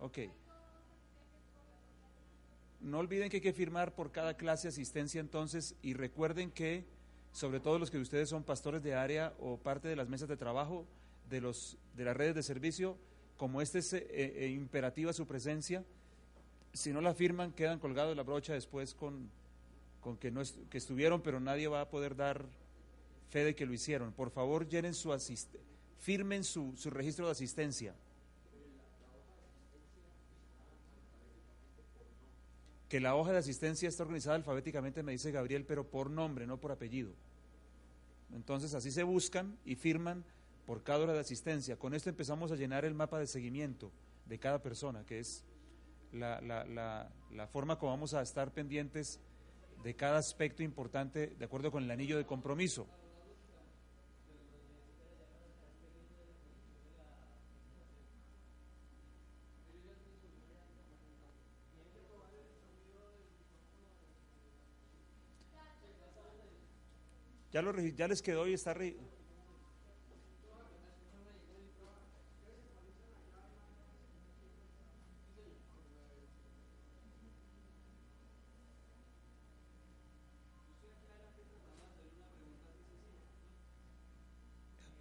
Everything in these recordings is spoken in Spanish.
Ok. No olviden que hay que firmar por cada clase asistencia entonces y recuerden que, sobre todo los que ustedes son pastores de área o parte de las mesas de trabajo de las redes de servicio, como este es imperativa su presencia, si no la firman quedan colgados de la brocha después con que, no que estuvieron, pero nadie va a poder dar fe de que lo hicieron. Por favor, llenen firmen su registro de asistencia. Que la hoja de asistencia está organizada alfabéticamente, me dice Gabriel, pero por nombre, no por apellido. Entonces así se buscan y firman por cada hora de asistencia. Con esto empezamos a llenar el mapa de seguimiento de cada persona, que es la forma como vamos a estar pendientes de cada aspecto importante de acuerdo con el anillo de compromiso. Ya les quedó y está...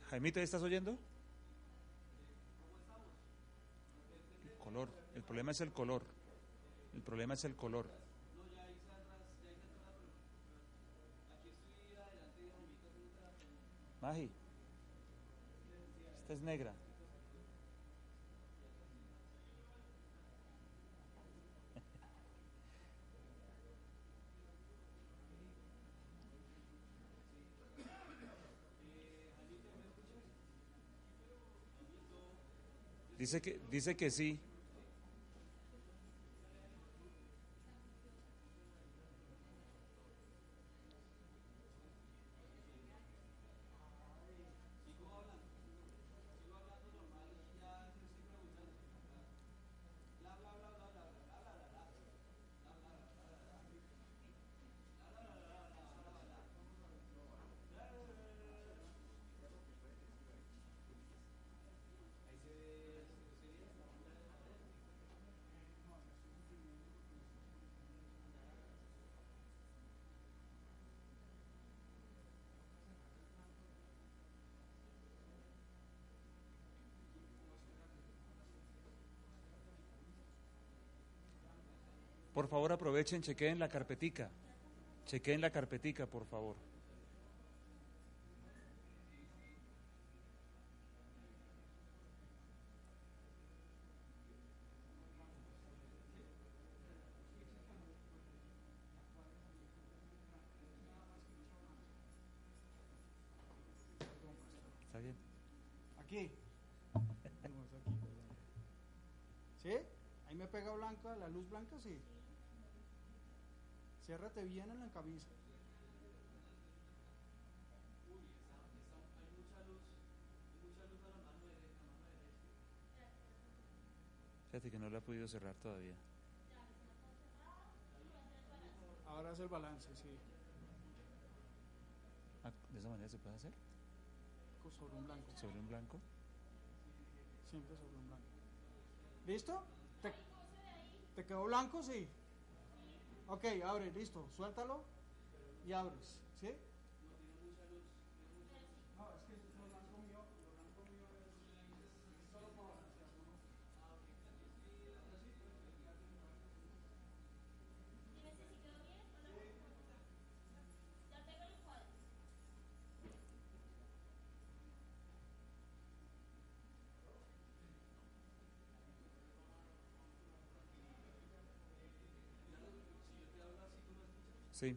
Jaimito, ¿estás oyendo? El color. El problema es el color. El problema es el color. Magi, esta es negra. Dice que sí. Por favor, aprovechen, chequeen la carpetica. Chequeen la carpetica, por favor. ¿Está bien? Aquí. ¿Sí? Ahí me pega blanca, la luz blanca, sí. Ciérrate bien en la camisa. Fíjate que no lo he podido cerrar todavía. Ahora es el balance, sí. Ah, ¿de esa manera se puede hacer? Sobre un blanco. ¿Sobre un blanco? Siempre sobre un blanco. ¿Listo? ¿Te quedó blanco? Sí. Ok, abre, listo. Suéltalo y abres. ¿Sí? No, es que lo blanco mío es solo por balancear, ¿no? Sí.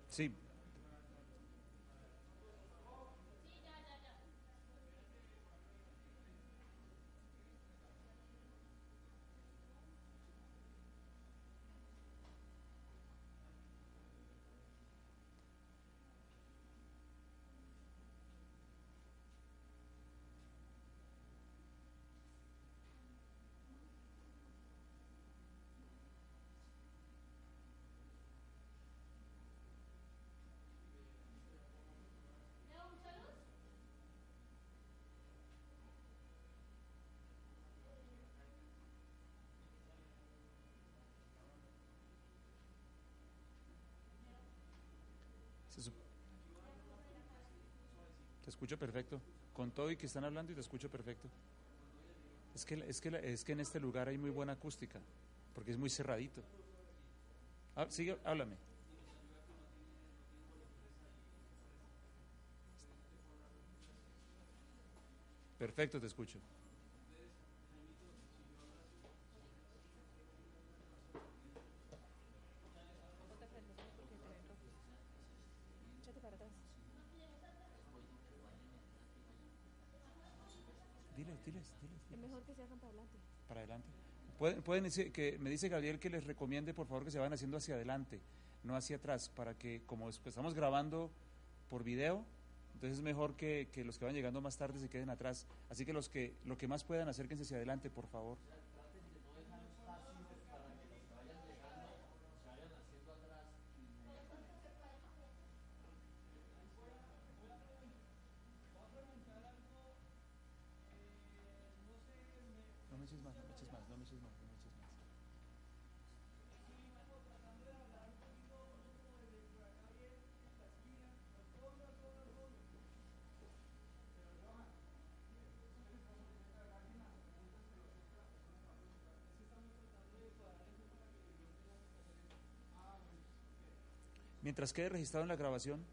Sí. Te escucho perfecto. Con todo y que están hablando y te escucho perfecto. Es que en este lugar hay muy buena acústica, porque es muy cerradito. Sigue, háblame. Perfecto, te escucho. Diles. Es mejor que se hagan para adelante. Para adelante. Pueden decir, que me dice Gabriel que les recomiende por favor que se vayan haciendo hacia adelante, no hacia atrás, para que como estamos grabando por video, entonces es mejor que los que van llegando más tarde se queden atrás. Así que lo que más puedan, acérquense hacia adelante, por favor. No me eches más, no me eches más, no me eches más, no me eches más. Mientras quede registrado en la grabación.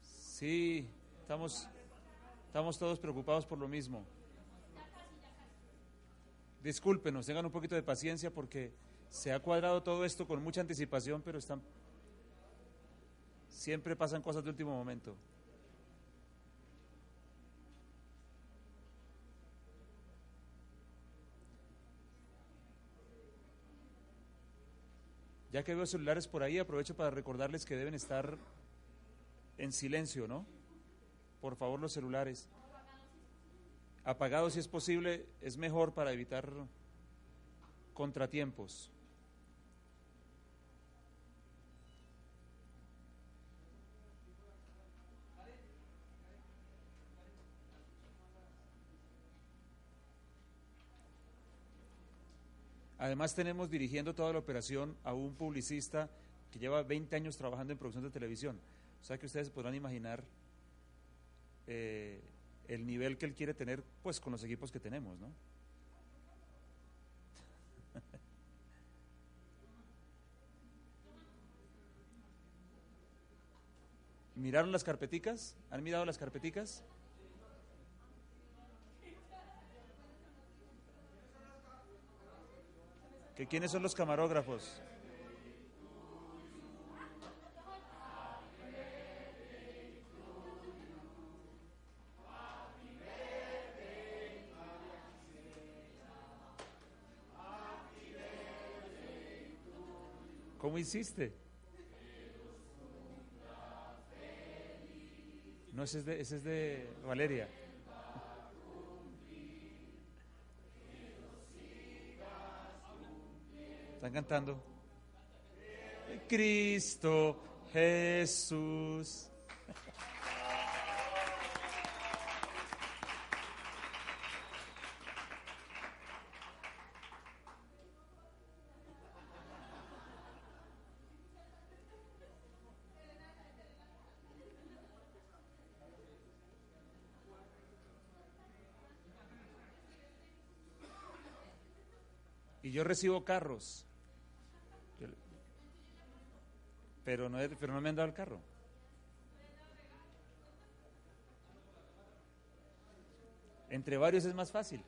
Sí, estamos todos preocupados por lo mismo. Discúlpenos, tengan un poquito de paciencia porque se ha cuadrado todo esto con mucha anticipación, pero siempre pasan cosas de último momento. Ya que veo celulares por ahí, aprovecho para recordarles que deben estar en silencio, ¿no? Por favor, los celulares. Apagados si es posible, es mejor para evitar contratiempos. Además tenemos dirigiendo toda la operación a un publicista que lleva 20 años trabajando en producción de televisión. O sea que ustedes se podrán imaginar el nivel que él quiere tener pues con los equipos que tenemos, ¿no? ¿Miraron las carpeticas? ¿Han mirado las carpeticas? ¿Que quiénes son los camarógrafos? ¿Cómo hiciste? No, ese es de Valeria. Están cantando. Cristo Jesús. Y yo recibo carros, pero no me han dado el carro. Entre varios es más fácil.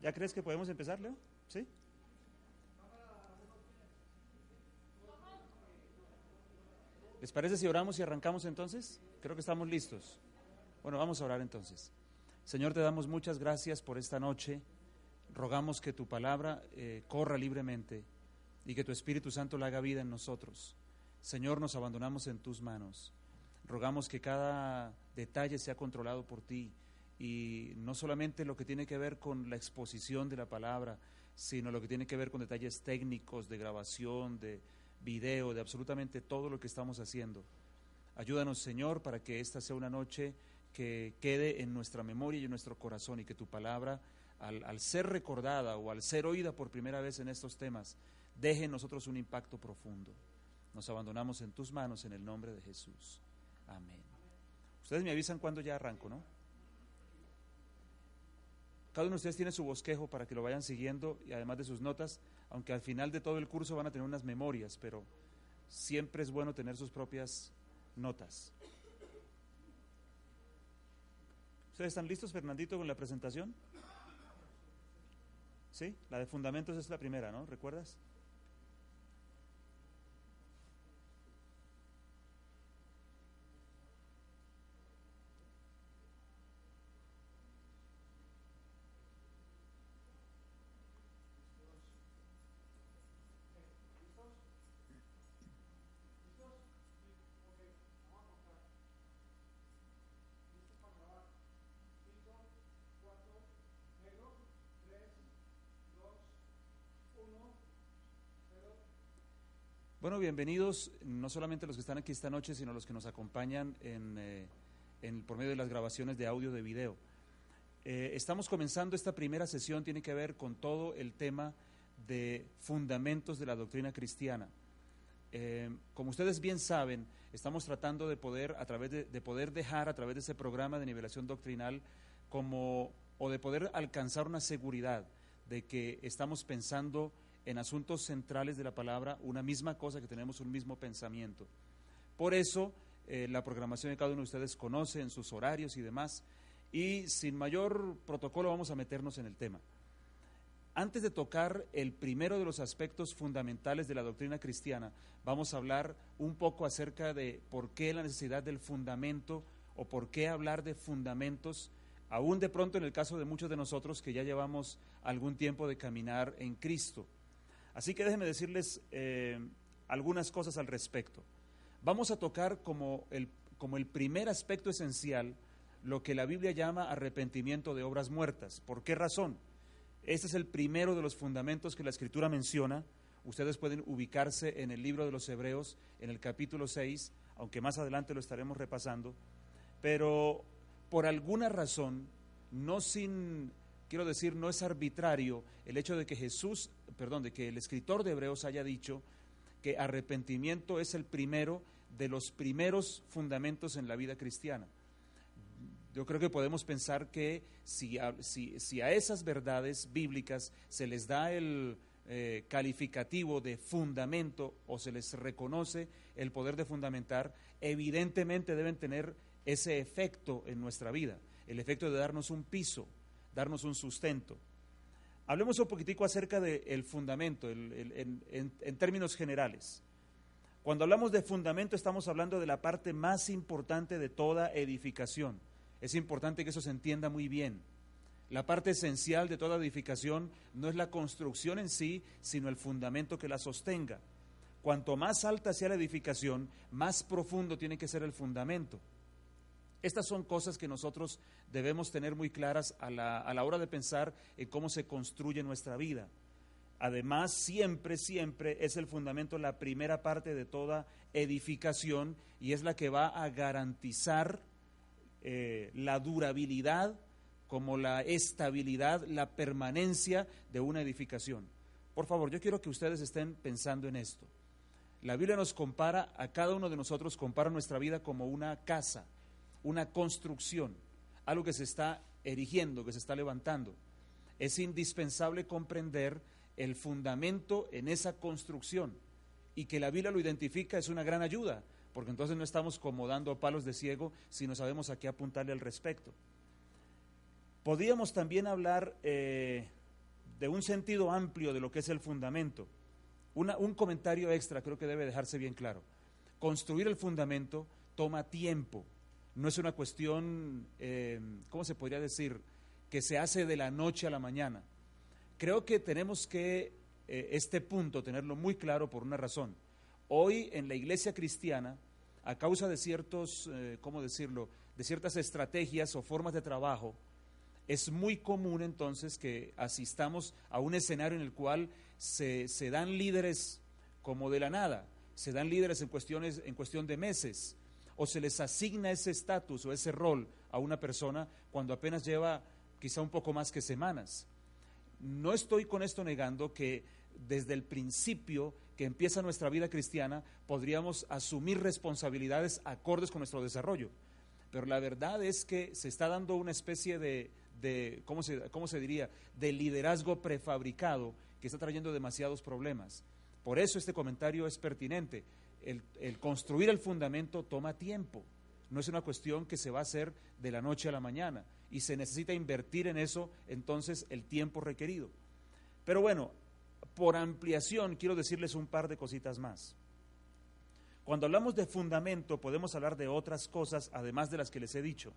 ¿Ya crees que podemos empezar, Leo? ¿Sí? ¿Les parece si oramos y arrancamos entonces? Creo que estamos listos. Bueno, vamos a orar entonces. Señor, te damos muchas gracias por esta noche. Rogamos que tu palabra corra libremente y que tu Espíritu Santo la haga vida en nosotros. Señor, nos abandonamos en tus manos. Rogamos que cada detalle sea controlado por ti, y no solamente lo que tiene que ver con la exposición de la palabra, sino lo que tiene que ver con detalles técnicos, de grabación, de video, de absolutamente todo lo que estamos haciendo. Ayúdanos, Señor, para que esta sea una noche que quede en nuestra memoria y en nuestro corazón, y que tu palabra, al ser recordada o al ser oída por primera vez en estos temas, deje en nosotros un impacto profundo. Nos abandonamos en tus manos en el nombre de Jesús. Amén. Ustedes me avisan cuando ya arranco, ¿no? Cada uno de ustedes tiene su bosquejo para que lo vayan siguiendo, y además de sus notas, aunque al final de todo el curso van a tener unas memorias, pero siempre es bueno tener sus propias notas. ¿Ustedes están listos, Fernandito, con la presentación? ¿Sí? La de fundamentos es la primera, ¿no? ¿Recuerdas? Bueno, bienvenidos, no solamente los que están aquí esta noche, sino los que nos acompañan por medio de las grabaciones de audio, de video. Estamos comenzando esta primera sesión, tiene que ver con todo el tema de fundamentos de la doctrina cristiana. Como ustedes bien saben, estamos tratando de poder, de poder dejar a través de ese programa de nivelación doctrinal, o de poder alcanzar una seguridad de que estamos pensando en asuntos centrales de la palabra, una misma cosa, que tenemos un mismo pensamiento. Por eso, la programación de cada uno de ustedes conoce en sus horarios y demás, y sin mayor protocolo vamos a meternos en el tema. Antes de tocar el primero de los aspectos fundamentales de la doctrina cristiana, vamos a hablar un poco acerca de por qué la necesidad del fundamento, o por qué hablar de fundamentos, aún de pronto en el caso de muchos de nosotros que ya llevamos algún tiempo de caminar en Cristo. Así que déjenme decirles algunas cosas al respecto. Vamos a tocar como el primer aspecto esencial lo que la Biblia llama arrepentimiento de obras muertas. ¿Por qué razón? Este es el primero de los fundamentos que la Escritura menciona. Ustedes pueden ubicarse en el libro de los Hebreos, en el capítulo 6, aunque más adelante lo estaremos repasando, pero por alguna razón, no es arbitrario el hecho de que de que el escritor de Hebreos haya dicho que arrepentimiento es el primero de los primeros fundamentos en la vida cristiana. Yo creo que podemos pensar que si a esas verdades bíblicas se les da el calificativo de fundamento, o se les reconoce el poder de fundamentar, evidentemente deben tener ese efecto en nuestra vida, el efecto de darnos un piso, darnos un sustento. Hablemos un poquitico acerca del fundamento en términos generales. Cuando hablamos de fundamento, estamos hablando de la parte más importante de toda edificación. Es importante que eso se entienda muy bien. La parte esencial de toda edificación no es la construcción en sí, sino el fundamento que la sostenga. Cuanto más alta sea la edificación, más profundo tiene que ser el fundamento. Estas son cosas que nosotros debemos tener muy claras a la hora de pensar en cómo se construye nuestra vida. Además, siempre es el fundamento la primera parte de toda edificación, y es la que va a garantizar la durabilidad, como la estabilidad, la permanencia de una edificación. Por favor, yo quiero que ustedes estén pensando en esto. La Biblia nos compara, a cada uno de nosotros compara nuestra vida como una casa, una construcción, algo que se está erigiendo, que se está levantando. Es indispensable comprender el fundamento en esa construcción, y que la Biblia lo identifica es una gran ayuda, porque entonces no estamos como dando palos de ciego, sino sabemos a qué apuntarle al respecto. Podríamos también hablar de un sentido amplio de lo que es el fundamento. Un comentario extra creo que debe dejarse bien claro. Construir el fundamento toma tiempo, no es una cuestión, ¿cómo se podría decir?, que se hace de la noche a la mañana. Creo que tenemos que este punto tenerlo muy claro por una razón. Hoy en la iglesia cristiana, a causa de ciertos, ¿cómo decirlo?, de ciertas estrategias o formas de trabajo, es muy común entonces que asistamos a un escenario en el cual se dan líderes como de la nada, se dan líderes en cuestión de meses, o se les asigna ese estatus o ese rol a una persona cuando apenas lleva quizá un poco más que semanas. No estoy con esto negando que desde el principio que empieza nuestra vida cristiana podríamos asumir responsabilidades acordes con nuestro desarrollo, pero la verdad es que se está dando una especie de ¿cómo se diría?, de liderazgo prefabricado que está trayendo demasiados problemas. Por eso este comentario es pertinente. El construir el fundamento toma tiempo, no es una cuestión que se va a hacer de la noche a la mañana, y se necesita invertir en eso entonces el tiempo requerido. Pero bueno, por ampliación quiero decirles un par de cositas más. Cuando hablamos de fundamento podemos hablar de otras cosas además de las que les he dicho.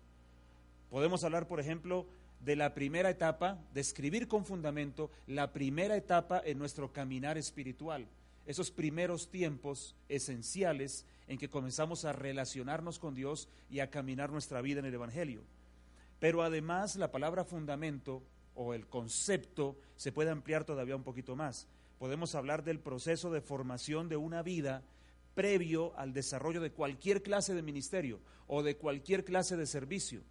Podemos hablar, por ejemplo, de la primera etapa, de escribir con fundamento, la primera etapa en nuestro caminar espiritual, esos primeros tiempos esenciales en que comenzamos a relacionarnos con Dios y a caminar nuestra vida en el Evangelio. Pero además la palabra fundamento o el concepto se puede ampliar todavía un poquito más. Podemos hablar del proceso de formación de una vida previo al desarrollo de cualquier clase de ministerio o de cualquier clase de servicio.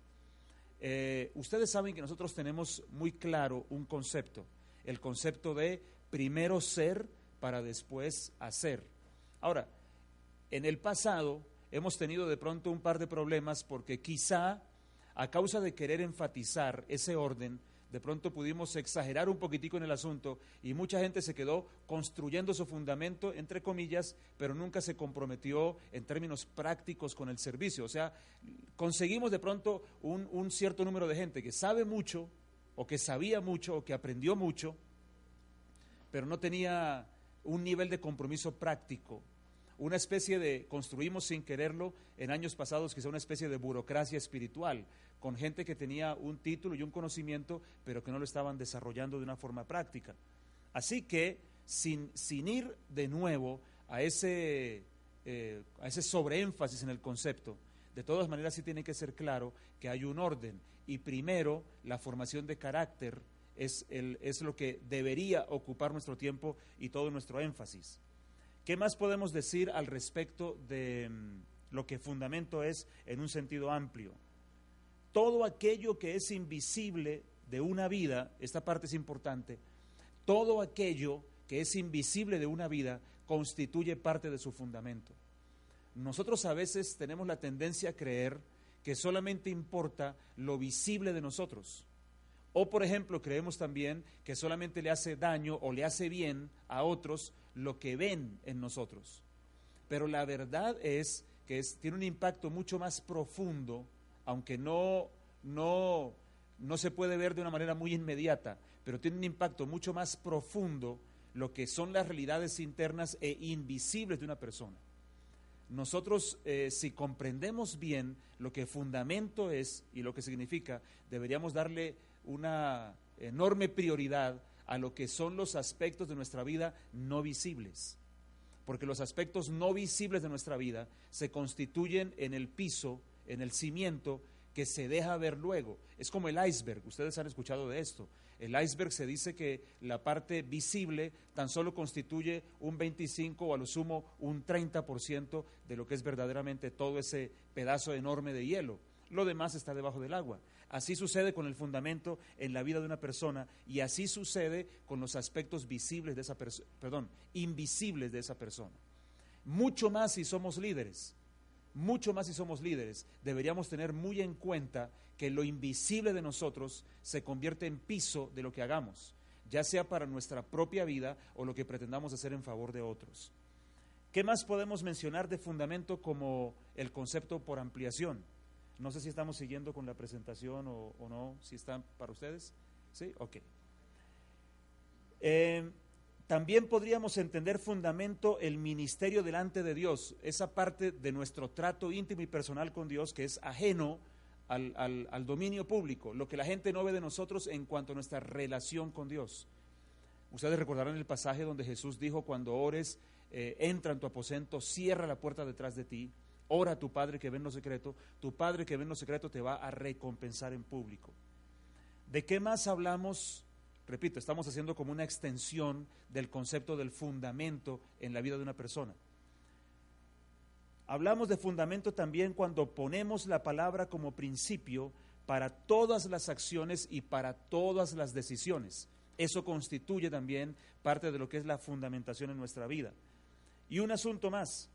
Ustedes saben que nosotros tenemos muy claro un concepto, el concepto de primero ser para después hacer. Ahora, en el pasado hemos tenido de pronto un par de problemas porque quizá a causa de querer enfatizar ese orden, de pronto pudimos exagerar un poquitico en el asunto y mucha gente se quedó construyendo su fundamento, entre comillas, pero nunca se comprometió en términos prácticos con el servicio. O sea, conseguimos de pronto un cierto número de gente que sabe mucho, o que sabía mucho, o que aprendió mucho, pero no tenía un nivel de compromiso práctico. Una especie de, construimos sin quererlo en años pasados quizá una especie de burocracia espiritual, con gente que tenía un título y un conocimiento, pero que no lo estaban desarrollando de una forma práctica. Así que, sin ir de nuevo a ese sobreénfasis en el concepto, de todas maneras sí tiene que ser claro que hay un orden, y primero la formación de carácter es lo que debería ocupar nuestro tiempo y todo nuestro énfasis. ¿Qué más podemos decir al respecto de lo que fundamento es en un sentido amplio? Todo aquello que es invisible de una vida, esta parte es importante, todo aquello que es invisible de una vida constituye parte de su fundamento. Nosotros a veces tenemos la tendencia a creer que solamente importa lo visible de nosotros. O, por ejemplo, creemos también que solamente le hace daño o le hace bien a otros lo que ven en nosotros. Pero la verdad es que tiene un impacto mucho más profundo, aunque no se puede ver de una manera muy inmediata, pero tiene un impacto mucho más profundo lo que son las realidades internas e invisibles de una persona. Nosotros, si comprendemos bien lo que fundamento es y lo que significa, deberíamos darle una enorme prioridad a lo que son los aspectos de nuestra vida no visibles, porque los aspectos no visibles de nuestra vida se constituyen en el piso, en el cimiento que se deja ver luego. Es como el iceberg, ustedes han escuchado de esto. El iceberg se dice que la parte visible tan solo constituye un 25 o a lo sumo un 30% de lo que es verdaderamente todo ese pedazo enorme de hielo. Lo demás está debajo del agua. Así sucede con el fundamento en la vida de una persona, y así sucede con los aspectos visibles de esa invisibles de esa persona. Mucho más si somos líderes. Mucho más si somos líderes, deberíamos tener muy en cuenta que lo invisible de nosotros se convierte en piso de lo que hagamos, ya sea para nuestra propia vida o lo que pretendamos hacer en favor de otros. ¿Qué más podemos mencionar de fundamento como el concepto por ampliación? No sé si estamos siguiendo con la presentación o no, si está para ustedes. ¿Sí? Ok. También podríamos entender fundamento el ministerio delante de Dios, esa parte de nuestro trato íntimo y personal con Dios que es ajeno al dominio público, lo que la gente no ve de nosotros en cuanto a nuestra relación con Dios. Ustedes recordarán el pasaje donde Jesús dijo: cuando ores, entra en tu aposento, cierra la puerta detrás de ti, ora a tu Padre que ve en lo secreto, tu Padre que ve en lo secreto te va a recompensar en público. ¿De qué más hablamos? Repito, estamos haciendo como una extensión del concepto del fundamento en la vida de una persona. Hablamos de fundamento también cuando ponemos la palabra como principio para todas las acciones y para todas las decisiones. Eso constituye también parte de lo que es la fundamentación en nuestra vida. Y un asunto más.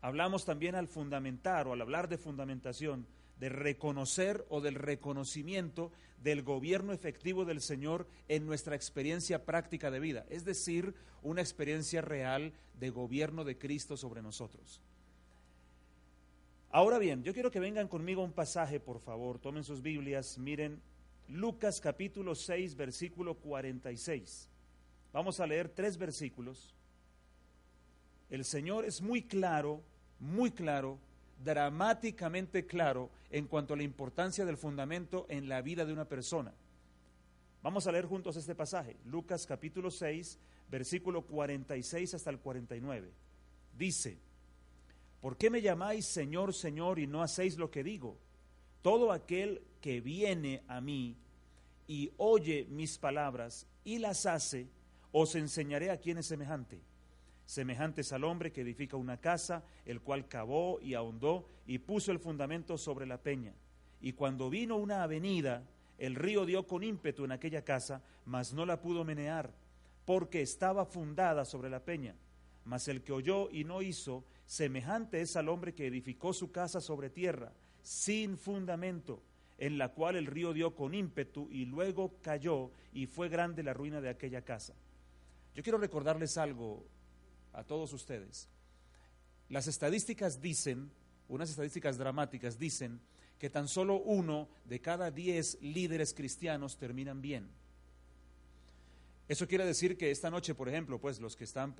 Hablamos también al fundamentar o al hablar de fundamentación, de reconocer o del reconocimiento del gobierno efectivo del Señor en nuestra experiencia práctica de vida, es decir, una experiencia real de gobierno de Cristo sobre nosotros. Ahora bien, yo quiero que vengan conmigo a un pasaje, por favor, tomen sus Biblias, miren Lucas capítulo 6, versículo 46. Vamos a leer 3 versículos. El Señor es muy claro, dramáticamente claro en cuanto a la importancia del fundamento en la vida de una persona. Vamos a leer juntos este pasaje, Lucas capítulo 6, versículo 46 hasta el 49. Dice: ¿por qué me llamáis Señor, Señor, y no hacéis lo que digo? Todo aquel que viene a mí y oye mis palabras y las hace, os enseñaré a quién es semejante. Semejantes al hombre que edifica una casa, el cual cavó y ahondó y puso el fundamento sobre la peña. Y cuando vino una avenida, el río dio con ímpetu en aquella casa, mas no la pudo menear, porque estaba fundada sobre la peña. Mas el que oyó y no hizo, semejante es al hombre que edificó su casa sobre tierra, sin fundamento, en la cual el río dio con ímpetu y luego cayó, y fue grande la ruina de aquella casa. Yo quiero recordarles algo a todos ustedes. Las estadísticas dicen, unas estadísticas dramáticas dicen, que tan solo 1 de cada 10 líderes cristianos terminan bien. Eso quiere decir que esta noche, por ejemplo, pues los que están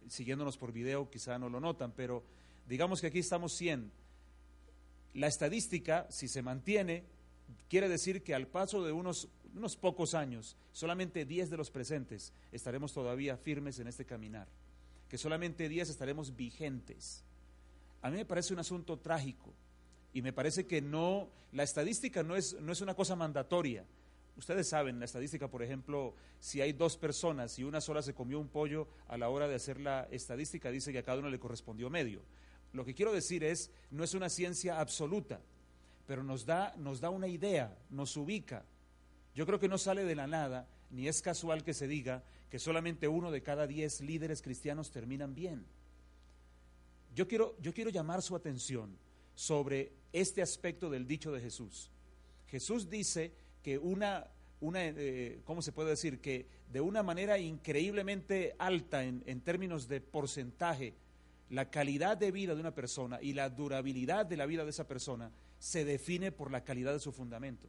siguiéndonos por video quizá no lo notan, pero digamos que aquí estamos 100. La estadística, si se mantiene, quiere decir que al paso de unos pocos años, solamente 10 de los presentes estaremos todavía firmes en este caminar, que solamente 10 estaremos vigentes. A mí me parece un asunto trágico y me parece que la estadística no es una cosa mandatoria. Ustedes saben, la estadística, por ejemplo, si hay 2 personas y una sola se comió un pollo, a la hora de hacer la estadística dice que a cada uno le correspondió medio. Lo que quiero decir es, no es una ciencia absoluta, pero nos da una idea, nos ubica. Yo creo que no sale de la nada, ni es casual que se diga que solamente 1 de cada 10 líderes cristianos terminan bien. Yo quiero llamar su atención sobre este aspecto del dicho de Jesús. Jesús dice que ¿cómo se puede decir? Que de una manera increíblemente alta en términos de porcentaje, la calidad de vida de una persona y la durabilidad de la vida de esa persona se define por la calidad de su fundamento.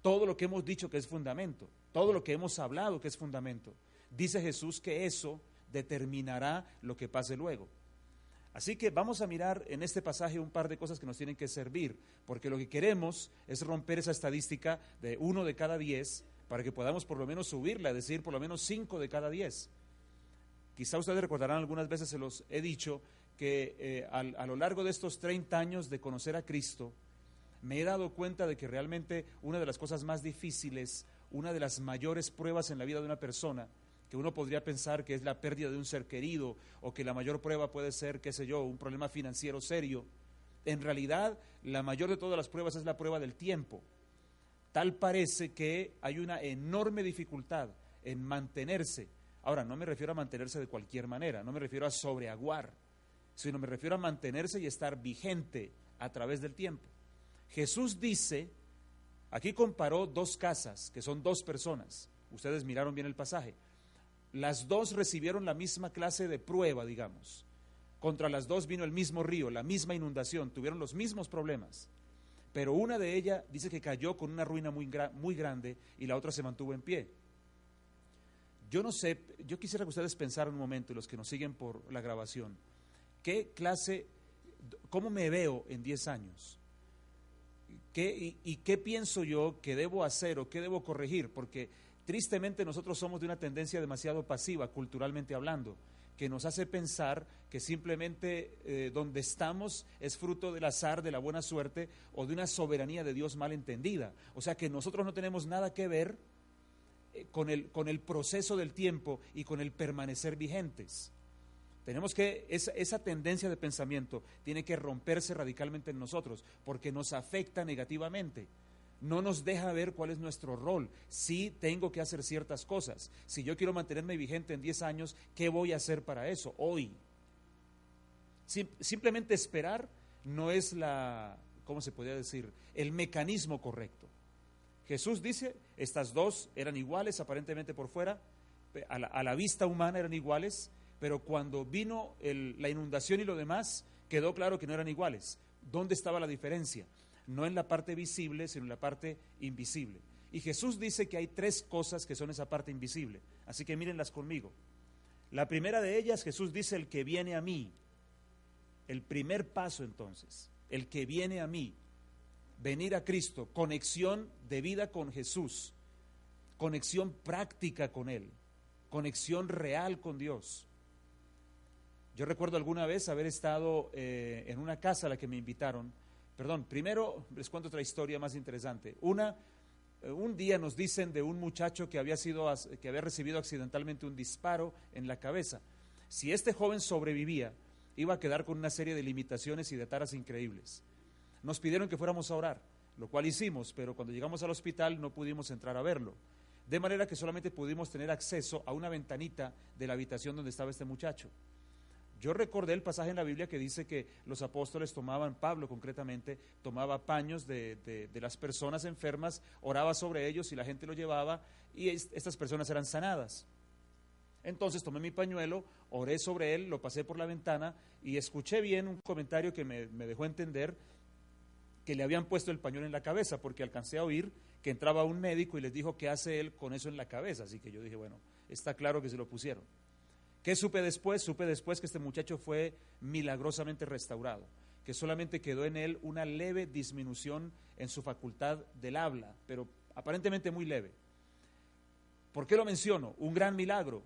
Todo lo que hemos dicho que es fundamento, todo lo que hemos hablado que es fundamento, dice Jesús que eso determinará lo que pase luego. Así que vamos a mirar en este pasaje un par de cosas que nos tienen que servir, porque lo que queremos es romper esa estadística de 1 de cada 10 para que podamos por lo menos subirla, es decir, por lo menos 5 de cada 10. Quizá ustedes recordarán, algunas veces se los he dicho, que a lo largo de estos 30 años de conocer a Cristo, me he dado cuenta de que realmente una de las cosas más difíciles, una de las mayores pruebas en la vida de una persona, que uno podría pensar que es la pérdida de un ser querido, o que la mayor prueba puede ser, qué sé yo, un problema financiero serio, en realidad la mayor de todas las pruebas es la prueba del tiempo. Tal parece que hay una enorme dificultad en mantenerse. Ahora, no me refiero a mantenerse de cualquier manera, no me refiero a sobreaguar, sino me refiero a mantenerse y estar vigente a través del tiempo. Jesús dice, aquí comparó 2 casas, que son 2 personas, ustedes miraron bien el pasaje, las 2 recibieron la misma clase de prueba, digamos, contra las 2 vino el mismo río, la misma inundación, tuvieron los mismos problemas, pero una de ellas dice que cayó con una ruina muy grande y la otra se mantuvo en pie. Yo no sé, yo quisiera que ustedes pensaran un momento, y los que nos siguen por la grabación, cómo me veo en 10 años, qué pienso yo que debo hacer o qué debo corregir, porque tristemente nosotros somos de una tendencia demasiado pasiva, culturalmente hablando, que nos hace pensar que simplemente donde estamos es fruto del azar, de la buena suerte o de una soberanía de Dios mal entendida. O sea que nosotros no tenemos nada que ver con el proceso del tiempo y con el permanecer vigentes. Tenemos que, esa tendencia de pensamiento tiene que romperse radicalmente en nosotros, porque nos afecta negativamente. No nos deja ver cuál es nuestro rol. Sí tengo que hacer ciertas cosas. Si yo quiero mantenerme vigente en 10 años, ¿qué voy a hacer para eso hoy? Simplemente esperar no es ¿cómo se podría decir? El mecanismo correcto. Jesús dice, estas dos eran iguales aparentemente por fuera, a la vista humana eran iguales, pero cuando vino la inundación y lo demás, quedó claro que no eran iguales. ¿Dónde estaba la diferencia? No en la parte visible, sino en la parte invisible. Y Jesús dice que hay 3 cosas que son esa parte invisible, así que mírenlas conmigo. La primera de ellas, Jesús dice, el que viene a mí. El primer paso entonces, el que viene a mí. Venir a Cristo, conexión de vida con Jesús, conexión práctica con Él, conexión real con Dios. Yo recuerdo alguna vez haber estado en una casa a la que me invitaron. Primero les cuento otra historia más interesante. Un día nos dicen de un muchacho que había recibido accidentalmente un disparo en la cabeza. Si este joven sobrevivía, iba a quedar con una serie de limitaciones y de taras increíbles. Nos pidieron que fuéramos a orar, lo cual hicimos, pero cuando llegamos al hospital no pudimos entrar a verlo. De manera que solamente pudimos tener acceso a una ventanita de la habitación donde estaba este muchacho. Yo recordé el pasaje en la Biblia que dice que los apóstoles Pablo concretamente, tomaba paños de las personas enfermas, oraba sobre ellos y la gente lo llevaba y estas personas eran sanadas. Entonces tomé mi pañuelo, oré sobre él, lo pasé por la ventana y escuché bien un comentario que me dejó entender que le habían puesto el pañuelo en la cabeza, porque alcancé a oír que entraba un médico y les dijo qué hace él con eso en la cabeza, así que yo dije, bueno, está claro que se lo pusieron. ¿Qué supe después? Supe después que este muchacho fue milagrosamente restaurado, que solamente quedó en él una leve disminución en su facultad del habla, pero aparentemente muy leve. ¿Por qué lo menciono? Un gran milagro.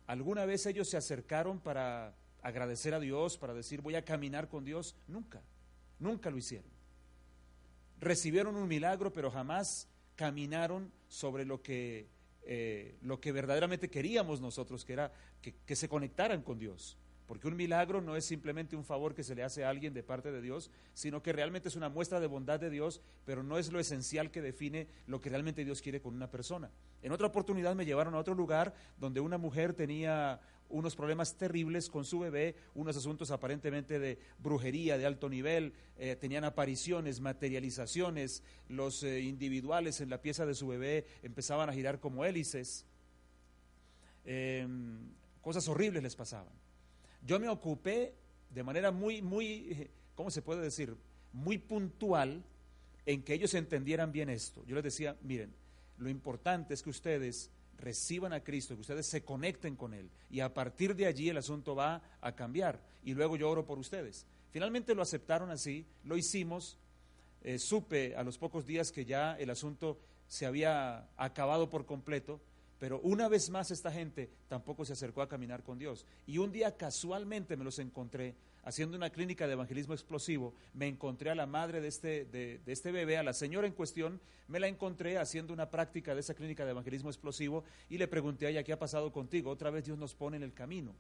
¿Alguna vez ellos se acercaron para agradecer a Dios, para decir voy a caminar con Dios? Nunca, nunca lo hicieron. Recibieron un milagro, pero jamás caminaron sobre lo que verdaderamente queríamos nosotros, que era que se conectaran con Dios. Porque un milagro no es simplemente un favor que se le hace a alguien de parte de Dios, sino que realmente es una muestra de bondad de Dios, pero no es lo esencial que define lo que realmente Dios quiere con una persona. En otra oportunidad me llevaron a otro lugar donde una mujer tenía unos problemas terribles con su bebé, unos asuntos aparentemente de brujería de alto nivel, tenían apariciones, materializaciones, los individuales en la pieza de su bebé empezaban a girar como hélices, cosas horribles les pasaban. Yo me ocupé de manera muy, ¿cómo se puede decir? Muy puntual en que ellos entendieran bien esto. Yo les decía, miren, lo importante es que ustedes reciban a Cristo, que ustedes se conecten con Él y a partir de allí el asunto va a cambiar y luego yo oro por ustedes. Finalmente lo aceptaron así, lo hicimos, supe a los pocos días que ya el asunto se había acabado por completo, pero una vez más esta gente tampoco se acercó a caminar con Dios. Y un día casualmente me los encontré haciendo una clínica de evangelismo explosivo, me encontré a la madre de este bebé, a la señora en cuestión, me la encontré haciendo una práctica de esa clínica de evangelismo explosivo y le pregunté a ella, ¿qué ha pasado contigo? Otra vez Dios nos pone en el camino.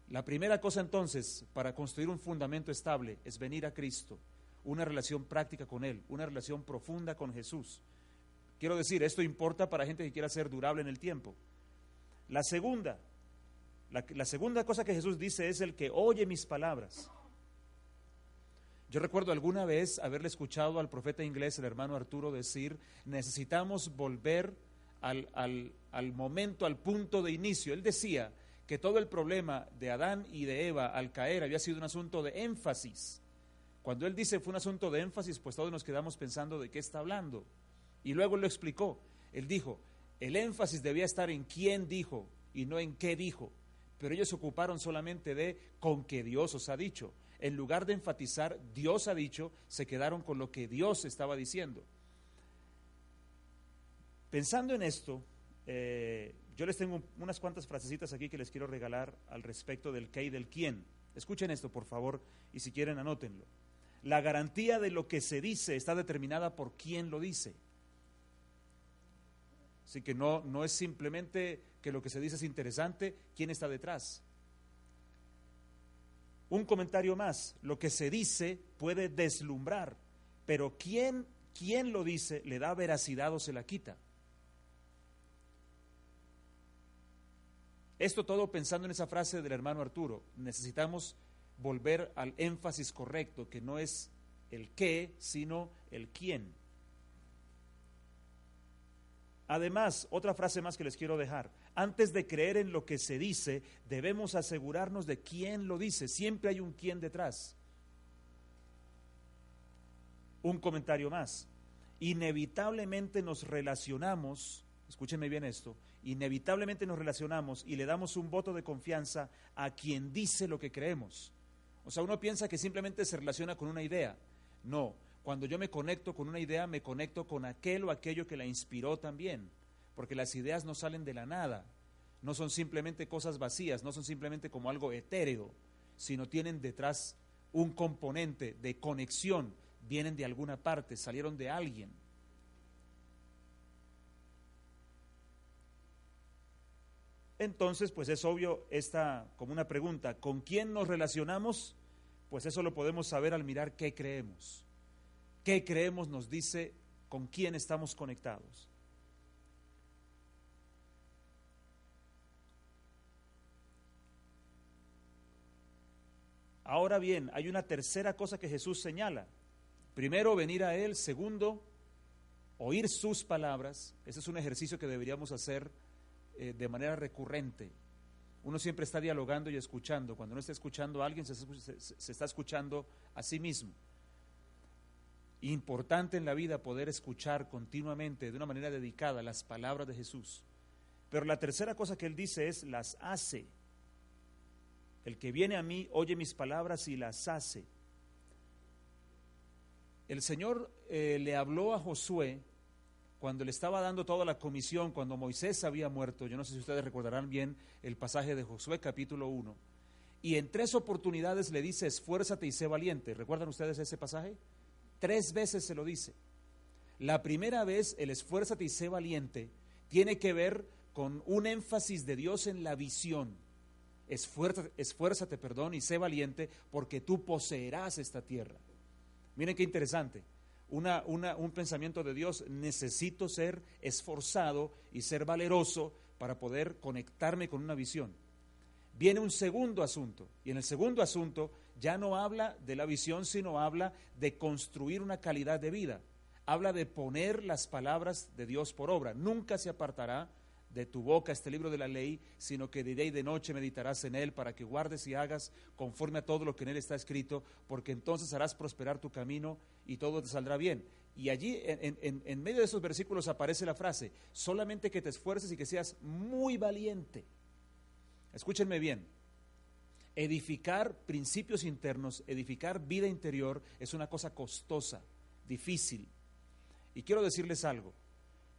La primera cosa entonces, para construir un fundamento estable, es venir a Cristo, una relación práctica con Él, una relación profunda con Jesús. Quiero decir, esto importa para gente que quiera ser durable en el tiempo. La segunda cosa que Jesús dice es el que oye mis palabras. Yo recuerdo alguna vez haberle escuchado al profeta inglés, el hermano Arturo, decir, necesitamos volver al momento, al punto de inicio. Él decía que todo el problema de Adán y de Eva al caer había sido un asunto de énfasis. Cuando él dice fue un asunto de énfasis, pues todos nos quedamos pensando de qué está hablando. Y luego él lo explicó. Él dijo, el énfasis debía estar en quién dijo y no en qué dijo. Pero ellos se ocuparon solamente de con que Dios os ha dicho. En lugar de enfatizar Dios ha dicho, se quedaron con lo que Dios estaba diciendo. Pensando en esto, yo les tengo unas cuantas frasecitas aquí que les quiero regalar al respecto del qué y del quién. Escuchen esto, por favor, y si quieren anótenlo. La garantía de lo que se dice está determinada por quién lo dice. Así que no es simplemente que lo que se dice es interesante, ¿quién está detrás? Un comentario más, lo que se dice puede deslumbrar, pero quién lo dice le da veracidad o se la quita. Esto todo pensando en esa frase del hermano Arturo, necesitamos volver al énfasis correcto, que no es el qué, sino el quién. Además, otra frase más que les quiero dejar, antes de creer en lo que se dice, debemos asegurarnos de quién lo dice, siempre hay un quién detrás. Un comentario más, inevitablemente nos relacionamos, escúchenme bien esto, inevitablemente nos relacionamos y le damos un voto de confianza a quien dice lo que creemos. O sea, uno piensa que simplemente se relaciona con una idea. No, cuando yo me conecto con una idea, me conecto con aquel o aquello que la inspiró también, porque las ideas no salen de la nada, no son simplemente cosas vacías, no son simplemente como algo etéreo, sino tienen detrás un componente de conexión, vienen de alguna parte, salieron de alguien. Entonces, pues es obvio esta como una pregunta, ¿con quién nos relacionamos? Pues eso lo podemos saber al mirar qué creemos. ¿Qué creemos nos dice con quién estamos conectados? Ahora bien, hay una tercera cosa que Jesús señala. Primero, venir a Él. Segundo, oír sus palabras. Ese es un ejercicio que deberíamos hacer de manera recurrente. Uno siempre está dialogando y escuchando. Cuando uno está escuchando a alguien, se está escuchando a sí mismo. Importante en la vida poder escuchar continuamente, de una manera dedicada, las palabras de Jesús. Pero la tercera cosa que Él dice es, las hace. El que viene a mí, oye mis palabras y las hace. El Señor le habló a Josué cuando le estaba dando toda la comisión, cuando Moisés había muerto. Yo no sé si ustedes recordarán bien el pasaje de Josué capítulo 1. Y en 3 oportunidades le dice, esfuérzate y sé valiente. ¿Recuerdan ustedes ese pasaje? 3 veces se lo dice. La primera vez, el esfuérzate y sé valiente, tiene que ver con un énfasis de Dios en la visión. Esfuérzate, y sé valiente, porque tú poseerás esta tierra. Miren qué interesante. Un pensamiento de Dios, necesito ser esforzado y ser valeroso para poder conectarme con una visión. Viene un segundo asunto, y en el segundo asunto ya no habla de la visión, sino habla de construir una calidad de vida. Habla de poner las palabras de Dios por obra. Nunca se apartará de tu boca este libro de la ley, sino que de día y de noche meditarás en él, para que guardes y hagas conforme a todo lo que en él está escrito, porque entonces harás prosperar tu camino y todo te saldrá bien. Y allí en medio de esos versículos aparece la frase, solamente que te esfuerces y que seas muy valiente. Escúchenme bien, edificar principios internos, edificar vida interior es una cosa costosa, difícil. Y quiero decirles algo.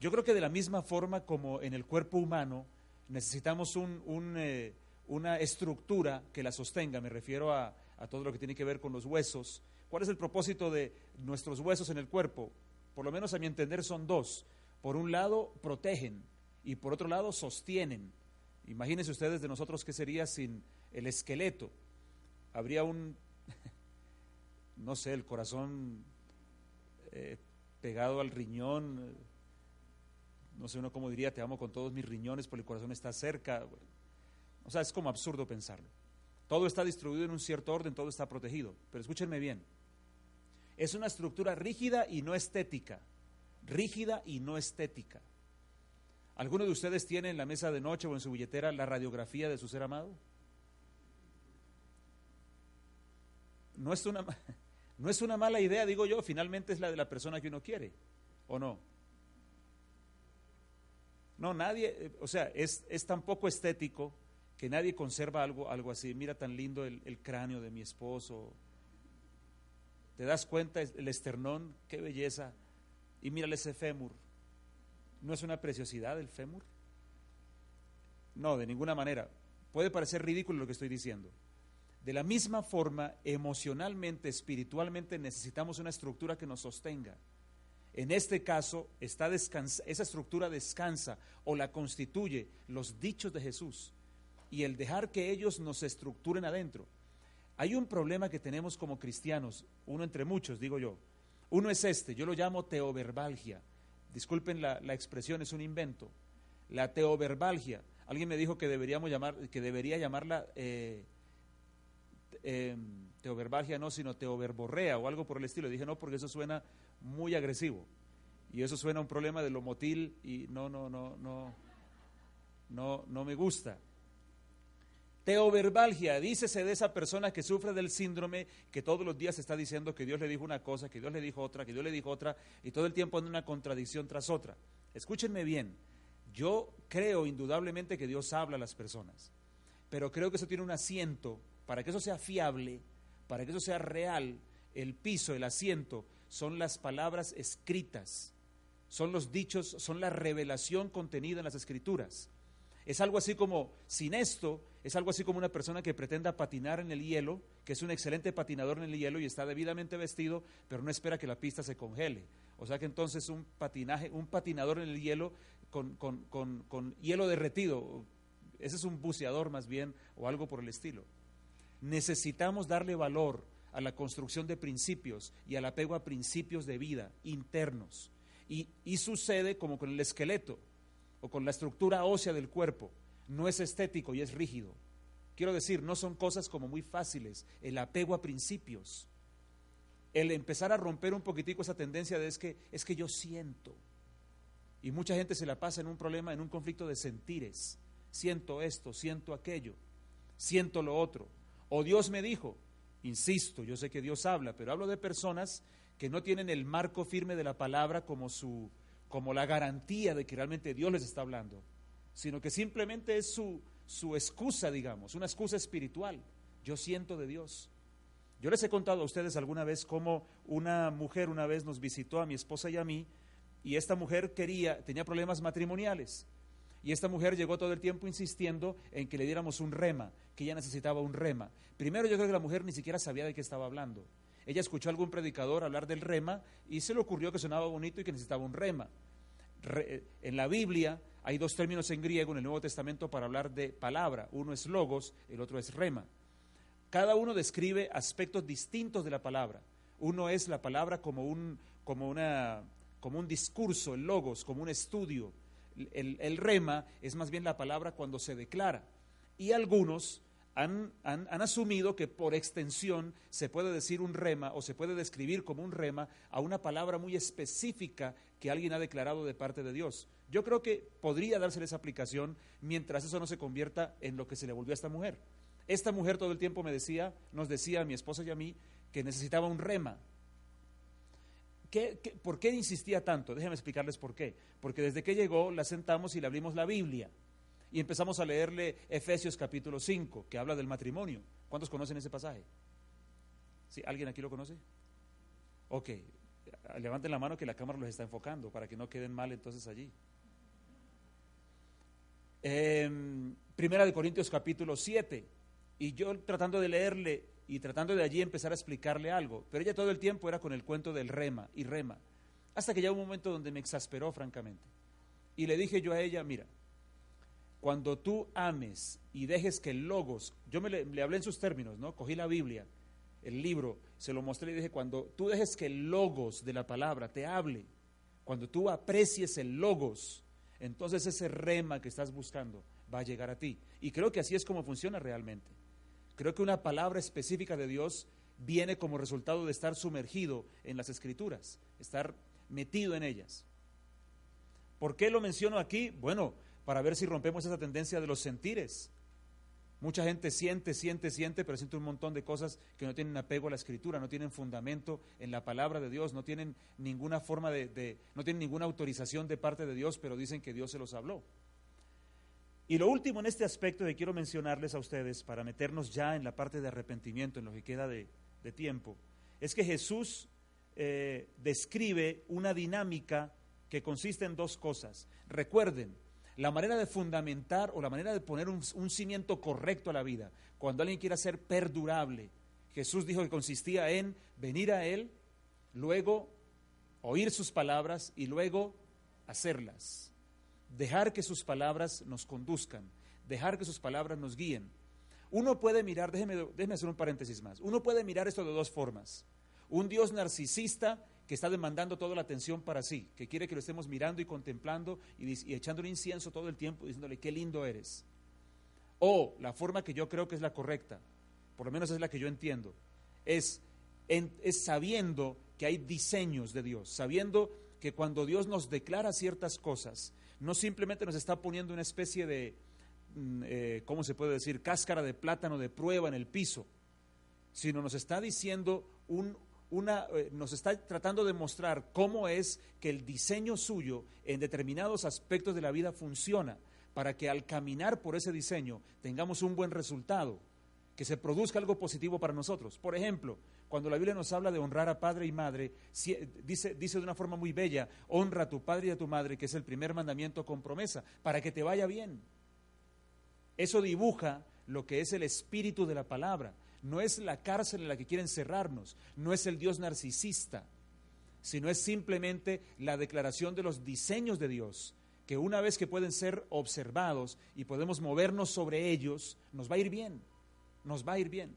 Yo creo que de la misma forma como en el cuerpo humano necesitamos una estructura que la sostenga, me refiero a todo lo que tiene que ver con los huesos. ¿Cuál es el propósito de nuestros huesos en el cuerpo? Por lo menos a mi entender son 2. Por un lado protegen y por otro lado sostienen. Imagínense ustedes de nosotros qué sería sin el esqueleto. Habría no sé, el corazón pegado al riñón. No sé uno cómo diría, te amo con todos mis riñones, porque el corazón está cerca. O sea, es como absurdo pensarlo. Todo está distribuido en un cierto orden, todo está protegido. Pero escúchenme bien, es una estructura rígida y no estética. Rígida y no estética. ¿Alguno de ustedes tiene en la mesa de noche o en su billetera la radiografía de su ser amado? No es una mala idea, digo yo, finalmente es la de la persona que uno quiere, ¿o no? No, nadie, o sea, es tan poco estético que nadie conserva algo así. Mira tan lindo el cráneo de mi esposo. ¿Te das cuenta el esternón? Qué belleza. Y mírale ese fémur. ¿No es una preciosidad el fémur? No, de ninguna manera. Puede parecer ridículo lo que estoy diciendo. De la misma forma, emocionalmente, espiritualmente, necesitamos una estructura que nos sostenga. En este caso, esa estructura descansa o la constituye los dichos de Jesús y el dejar que ellos nos estructuren adentro. Hay un problema que tenemos como cristianos, uno entre muchos, digo yo. Uno es yo lo llamo teoverbalgia. Disculpen la expresión, es un invento. La teoverbalgia. Alguien me dijo que debería llamarla teoverbalgia, no, sino teoverborrea o algo por el estilo. Dije no, porque eso suena muy agresivo y eso suena a un problema de lo motil y no me gusta. Teoverbalgia, dícese de esa persona que sufre del síndrome, que todos los días está diciendo que Dios le dijo una cosa, que Dios le dijo otra, que Dios le dijo otra, y todo el tiempo anda una contradicción tras otra. Escúchenme bien, yo creo indudablemente que Dios habla a las personas, pero creo que eso tiene un asiento. Para que eso sea fiable, para que eso sea real, el piso, el asiento, son las palabras escritas, son los dichos, son la revelación contenida en las Escrituras. Es algo así como, sin esto, es algo así como una persona que pretenda patinar en el hielo, que es un excelente patinador en el hielo y está debidamente vestido, pero no espera que la pista se congele. O sea que entonces un patinador en el hielo con hielo derretido, ese es un buceador más bien o algo por el estilo. Necesitamos darle valor a la construcción de principios y al apego a principios de vida internos. Y sucede como con el esqueleto o con la estructura ósea del cuerpo. No es estético y es rígido. Quiero decir, no son cosas como muy fáciles. El apego a principios. El empezar a romper un poquitico esa tendencia de es que yo siento. Y mucha gente se la pasa en un problema, en un conflicto de sentires. Siento esto, siento aquello, siento lo otro. O Dios me dijo, insisto, yo sé que Dios habla, pero hablo de personas que no tienen el marco firme de la palabra como la garantía de que realmente Dios les está hablando, sino que simplemente es su excusa, digamos, una excusa espiritual. Yo siento de Dios. Yo les he contado a ustedes alguna vez cómo una mujer una vez nos visitó a mi esposa y a mí, y esta mujer tenía problemas matrimoniales. Y esta mujer llegó todo el tiempo insistiendo en que le diéramos un rema, que ella necesitaba un rema. Primero yo creo que la mujer ni siquiera sabía de qué estaba hablando. Ella escuchó a algún predicador hablar del rema y se le ocurrió que sonaba bonito y que necesitaba un rema. En la Biblia hay dos términos en griego en el Nuevo Testamento para hablar de palabra. Uno es logos, el otro es rema. Cada uno describe aspectos distintos de la palabra. Uno es la palabra como un discurso, el logos, como un estudio. El rema es más bien la palabra cuando se declara. Y algunos han asumido que por extensión se puede decir un rema o se puede describir como un rema a una palabra muy específica que alguien ha declarado de parte de Dios. Yo creo que podría dársele esa aplicación mientras eso no se convierta en lo que se le volvió a esta mujer. Esta mujer todo el tiempo nos decía a mi esposa y a mí que necesitaba un rema. ¿Por qué insistía tanto? Déjenme explicarles por qué. Porque desde que llegó la sentamos y le abrimos la Biblia y empezamos a leerle Efesios capítulo 5, que habla del matrimonio. ¿Cuántos conocen ese pasaje? ¿Sí? ¿Alguien aquí lo conoce? Ok, levanten la mano que la cámara los está enfocando para que no queden mal entonces allí. Primera de Corintios capítulo 7, y yo tratando de leerle y tratando de allí empezar a explicarle algo, pero ella todo el tiempo era con el cuento del rema y rema, hasta que llegó un momento donde me exasperó francamente, y le dije yo a ella, mira, cuando tú ames y dejes que el logos, le hablé en sus términos, ¿no? Cogí la Biblia, el libro, se lo mostré y dije, cuando tú dejes que el logos de la palabra te hable, cuando tú aprecies el logos, entonces ese rema que estás buscando va a llegar a ti. Y creo que así es como funciona realmente. Creo que una palabra específica de Dios viene como resultado de estar sumergido en las Escrituras, estar metido en ellas. ¿Por qué lo menciono aquí? Bueno, para ver si rompemos esa tendencia de los sentires. Mucha gente siente, pero siente un montón de cosas que no tienen apego a la Escritura, no tienen fundamento en la palabra de Dios, no tienen ninguna forma no tienen ninguna autorización de parte de Dios, pero dicen que Dios se los habló. Y lo último en este aspecto que quiero mencionarles a ustedes, para meternos ya en la parte de arrepentimiento, en lo que queda de tiempo, es que Jesús describe una dinámica que consiste en dos cosas. Recuerden, la manera de fundamentar o la manera de poner un cimiento correcto a la vida, cuando alguien quiera ser perdurable, Jesús dijo que consistía en venir a Él, luego oír sus palabras y luego hacerlas. Dejar que sus palabras nos conduzcan, dejar que sus palabras nos guíen. Uno puede mirar, déjeme hacer un paréntesis más, uno puede mirar esto de dos formas. Un Dios narcisista que está demandando toda la atención para sí, que quiere que lo estemos mirando y contemplando y echándole incienso todo el tiempo, diciéndole qué lindo eres. O la forma que yo creo que es la correcta, por lo menos es la que yo entiendo, es sabiendo que hay diseños de Dios, sabiendo que cuando Dios nos declara ciertas cosas, no simplemente nos está poniendo una especie de, ¿cómo se puede decir?, cáscara de plátano de prueba en el piso, sino nos está diciendo nos está tratando de mostrar cómo es que el diseño suyo en determinados aspectos de la vida funciona, para que al caminar por ese diseño tengamos un buen resultado, que se produzca algo positivo para nosotros. Por ejemplo, cuando la Biblia nos habla de honrar a padre y madre, dice de una forma muy bella, honra a tu padre y a tu madre, que es el primer mandamiento con promesa, para que te vaya bien. Eso dibuja lo que es el espíritu de la palabra. No es la cárcel en la que quieren cerrarnos, no es el Dios narcisista, sino es simplemente la declaración de los diseños de Dios, que una vez que pueden ser observados y podemos movernos sobre ellos, nos va a ir bien, nos va a ir bien.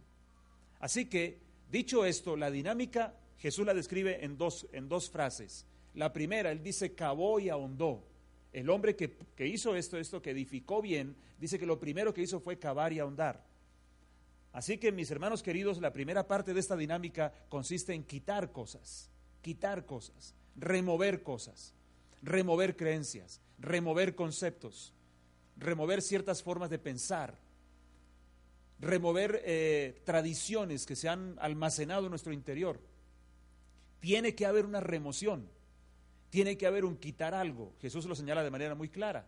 Así que, dicho esto, la dinámica Jesús la describe en dos frases. La primera, él dice cavó y ahondó. El hombre que hizo esto que edificó bien, dice que lo primero que hizo fue cavar y ahondar. Así que, mis hermanos queridos, la primera parte de esta dinámica consiste en quitar cosas, remover creencias, remover conceptos, remover ciertas formas de pensar, remover tradiciones que se han almacenado en nuestro interior. Tiene que haber una remoción, tiene que haber un quitar algo. Jesús lo señala de manera muy clara,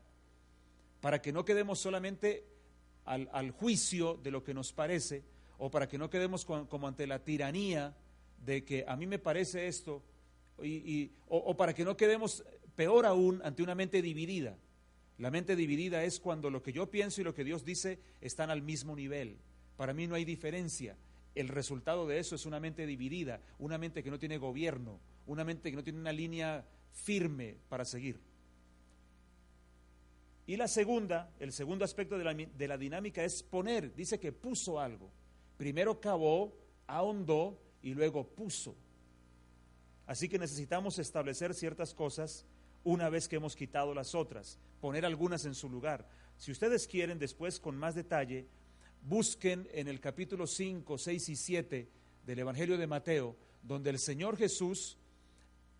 para que no quedemos solamente al juicio de lo que nos parece, o para que no quedemos como ante la tiranía de que a mí me parece esto, o para que no quedemos, peor aún, ante una mente dividida. La mente dividida es cuando lo que yo pienso y lo que Dios dice están al mismo nivel. Para mí no hay diferencia. El resultado de eso es una mente dividida, una mente que no tiene gobierno, una mente que no tiene una línea firme para seguir. Y el segundo aspecto de la dinámica es poner. Dice que puso algo. Primero cavó, ahondó y luego puso. Así que necesitamos establecer ciertas cosas una vez que hemos quitado las otras, poner algunas en su lugar. Si ustedes quieren, después con más detalle, busquen en el capítulo 5, 6 y 7 del Evangelio de Mateo, donde el Señor Jesús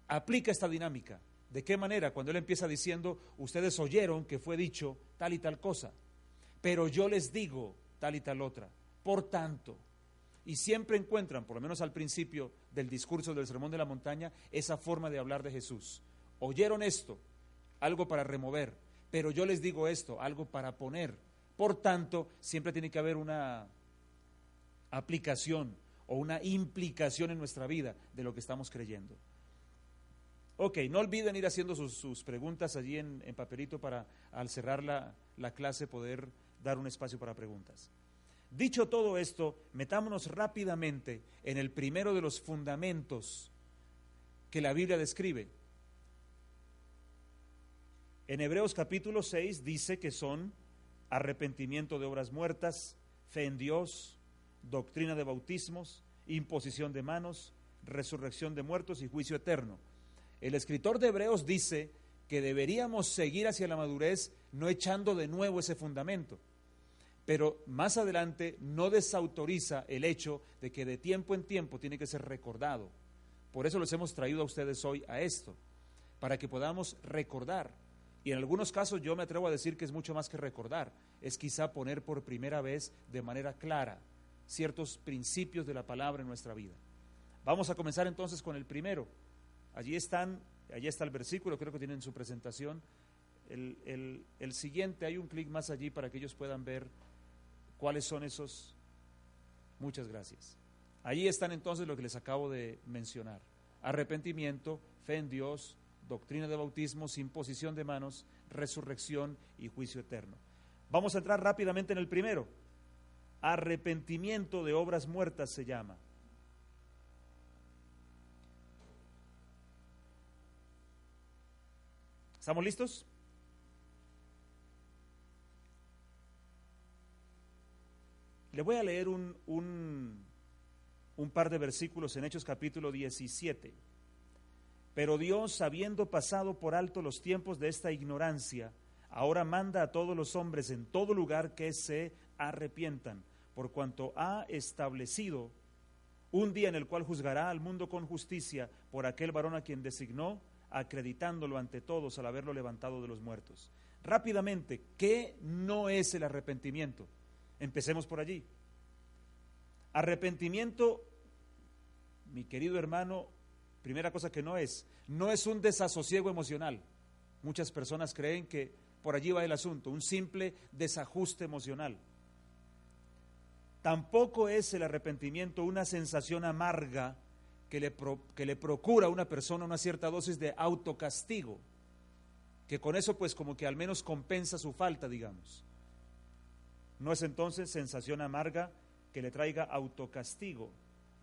aplica esta dinámica. ¿De qué manera? Cuando Él empieza diciendo, ustedes oyeron que fue dicho tal y tal cosa, pero yo les digo tal y tal otra. Por tanto, y siempre encuentran, por lo menos al principio del discurso del Sermón de la Montaña, esa forma de hablar de Jesús. Oyeron esto, algo para remover, pero yo les digo esto, algo para poner. Por tanto, siempre tiene que haber una aplicación o una implicación en nuestra vida de lo que estamos creyendo. Ok, no olviden ir haciendo sus preguntas allí en papelito para al cerrar la clase poder dar un espacio para preguntas. Dicho todo esto, metámonos rápidamente en el primero de los fundamentos que la Biblia describe. En Hebreos capítulo 6 dice que son arrepentimiento de obras muertas, fe en Dios, doctrina de bautismos, imposición de manos, resurrección de muertos y juicio eterno. El escritor de Hebreos dice que deberíamos seguir hacia la madurez no echando de nuevo ese fundamento, pero más adelante no desautoriza el hecho de que de tiempo en tiempo tiene que ser recordado. Por eso los hemos traído a ustedes hoy a esto, para que podamos recordar. Y en algunos casos yo me atrevo a decir que es mucho más que recordar, es quizá poner por primera vez de manera clara ciertos principios de la palabra en nuestra vida. Vamos a comenzar entonces con el primero. Allí está el versículo, creo que tienen su presentación. El siguiente, hay un clic más allí para que ellos puedan ver cuáles son esos. Muchas gracias. Allí están entonces lo que les acabo de mencionar: arrepentimiento, fe en Dios, doctrina de bautismo, imposición de manos, resurrección y juicio eterno. Vamos a entrar rápidamente en el primero. Arrepentimiento de obras muertas se llama. ¿Estamos listos? Le voy a leer un par de versículos en Hechos capítulo 17. Pero Dios, habiendo pasado por alto los tiempos de esta ignorancia, ahora manda a todos los hombres en todo lugar que se arrepientan, por cuanto ha establecido un día en el cual juzgará al mundo con justicia por aquel varón a quien designó, acreditándolo ante todos al haberlo levantado de los muertos. Rápidamente, ¿qué no es el arrepentimiento? Empecemos por allí. Arrepentimiento, mi querido hermano, primera cosa que no es un desasosiego emocional. Muchas personas creen que por allí va el asunto, un simple desajuste emocional. Tampoco es el arrepentimiento una sensación amarga que le procura a una persona una cierta dosis de autocastigo, que con eso pues como que al menos compensa su falta, digamos. No es entonces sensación amarga que le traiga autocastigo.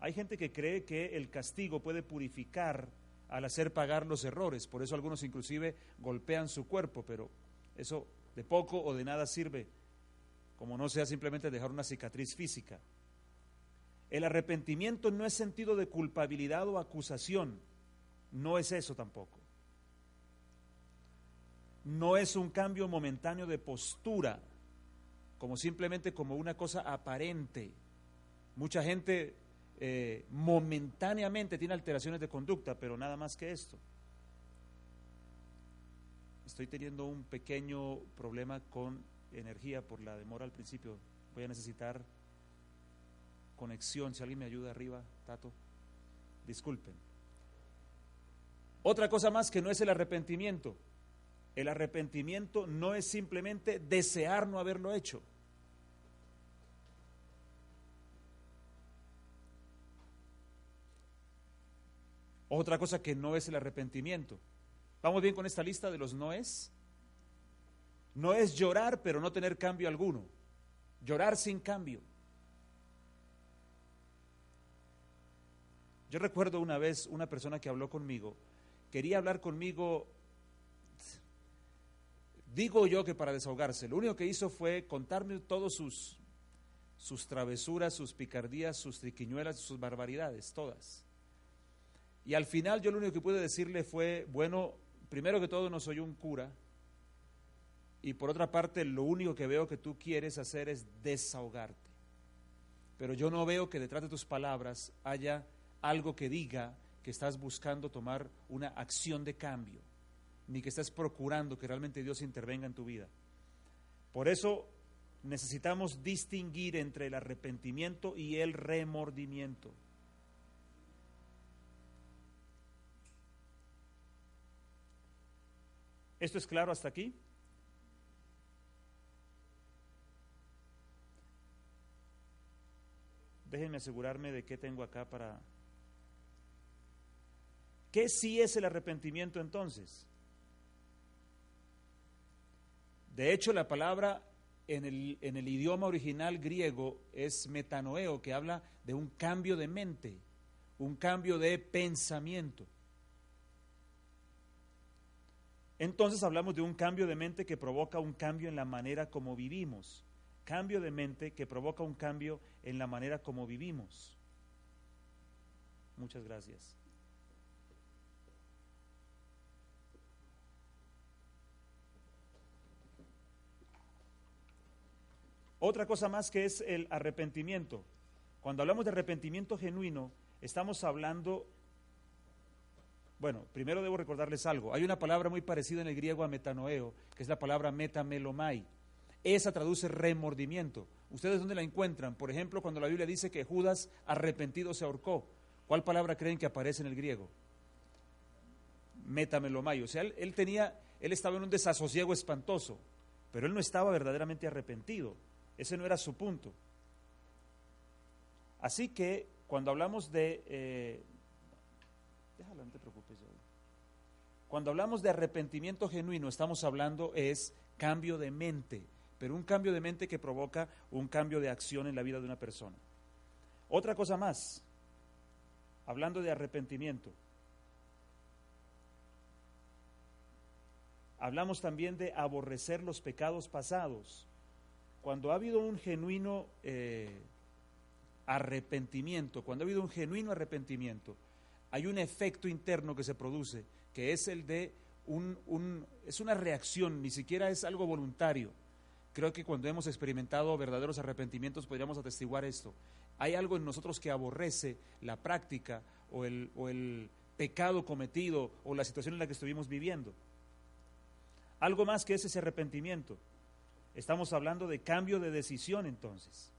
Hay gente que cree que el castigo puede purificar al hacer pagar los errores, por eso algunos inclusive golpean su cuerpo, pero eso de poco o de nada sirve, como no sea simplemente dejar una cicatriz física. El arrepentimiento no es sentido de culpabilidad o acusación, no es eso tampoco. No es un cambio momentáneo de postura, como simplemente como una cosa aparente. Mucha gente momentáneamente tiene alteraciones de conducta, pero nada más que esto. Estoy teniendo un pequeño problema con energía por la demora al principio. Voy a necesitar conexión, si alguien me ayuda arriba, Tato, disculpen. Otra cosa más que no es el arrepentimiento. El arrepentimiento no es simplemente desear no haberlo hecho. Otra cosa que no es el arrepentimiento. ¿Vamos bien con esta lista de los noes? No es llorar pero no tener cambio alguno. Llorar sin cambio. Yo recuerdo una vez una persona que habló conmigo, quería hablar conmigo, digo yo que para desahogarse. Lo único que hizo fue contarme todos sus travesuras, sus picardías, sus triquiñuelas, sus barbaridades, todas. Y al final yo lo único que pude decirle fue, bueno, primero que todo no soy un cura, y por otra parte lo único que veo que tú quieres hacer es desahogarte. Pero yo no veo que detrás de tus palabras haya algo que diga que estás buscando tomar una acción de cambio, ni que estás procurando que realmente Dios intervenga en tu vida. Por eso necesitamos distinguir entre el arrepentimiento y el remordimiento. ¿Esto es claro hasta aquí? Déjenme asegurarme de qué tengo acá para... ¿Qué sí es el arrepentimiento entonces? De hecho, la palabra en el idioma original griego es metanoeo, que habla de un cambio de mente, un cambio de pensamiento. Entonces hablamos de un cambio de mente que provoca un cambio en la manera como vivimos. Cambio de mente que provoca un cambio en la manera como vivimos. Muchas gracias. Otra cosa más que es el arrepentimiento. Cuando hablamos de arrepentimiento genuino, estamos hablando Bueno, primero debo recordarles algo. Hay una palabra muy parecida en el griego a metanoeo, que es la palabra metamelomai. Esa traduce remordimiento. ¿Ustedes dónde la encuentran? Por ejemplo, cuando la Biblia dice que Judas arrepentido se ahorcó, ¿cuál palabra creen que aparece en el griego? Metamelomai. O sea, él estaba en un desasosiego espantoso, pero él no estaba verdaderamente arrepentido. Ese no era su punto. Así que cuando hablamos de déjalo, no te preocupes. Cuando hablamos de arrepentimiento genuino, estamos hablando es cambio de mente, pero un cambio de mente que provoca un cambio de acción en la vida de una persona. Otra cosa más, hablando de arrepentimiento, hablamos también de aborrecer los pecados pasados. Cuando ha habido un genuino arrepentimiento, hay un efecto interno que se produce, que es el de es una reacción, ni siquiera es algo voluntario. Creo que cuando hemos experimentado verdaderos arrepentimientos podríamos atestiguar esto. Hay algo en nosotros que aborrece la práctica o el pecado cometido o la situación en la que estuvimos viviendo. Algo más que es ese arrepentimiento. Estamos hablando de cambio de decisión entonces.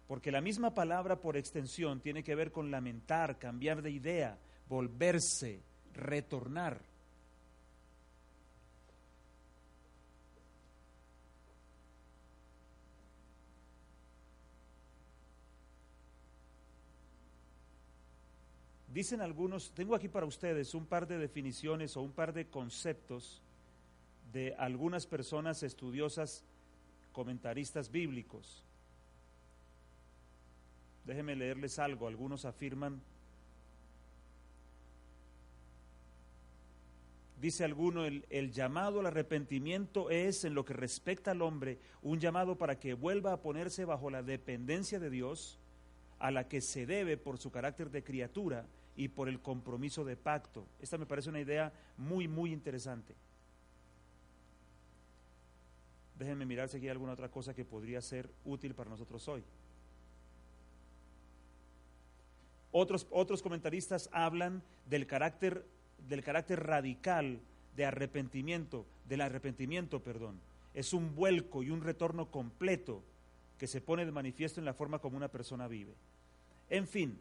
Porque la misma palabra por extensión tiene que ver con lamentar, cambiar de idea, volverse, retornar. Dicen algunos, tengo aquí para ustedes un par de definiciones o un par de conceptos de algunas personas estudiosas, comentaristas bíblicos. Déjenme leerles algo. Algunos afirman, dice alguno, el llamado al arrepentimiento es, en lo que respecta al hombre, un llamado para que vuelva a ponerse bajo la dependencia de Dios, a la que se debe por su carácter de criatura y por el compromiso de pacto. Esta me parece una idea muy, muy interesante. Déjenme mirar si aquí hay alguna otra cosa que podría ser útil para nosotros hoy. Otros comentaristas hablan del carácter radical de arrepentimiento, del arrepentimiento, perdón. Es un vuelco y un retorno completo que se pone de manifiesto en la forma como una persona vive. En fin,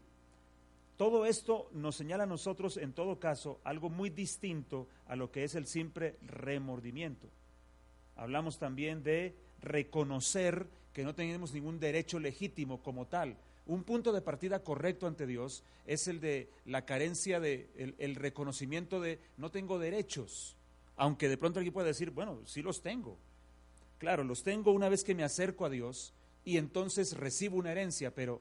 todo esto nos señala a nosotros, en todo caso, algo muy distinto a lo que es el simple remordimiento. Hablamos también de reconocer que no tenemos ningún derecho legítimo como tal. Un punto de partida correcto ante Dios es el de la carencia de el reconocimiento de no tengo derechos, aunque de pronto alguien puede decir, bueno, sí los tengo. Claro, los tengo una vez que me acerco a Dios y entonces recibo una herencia, pero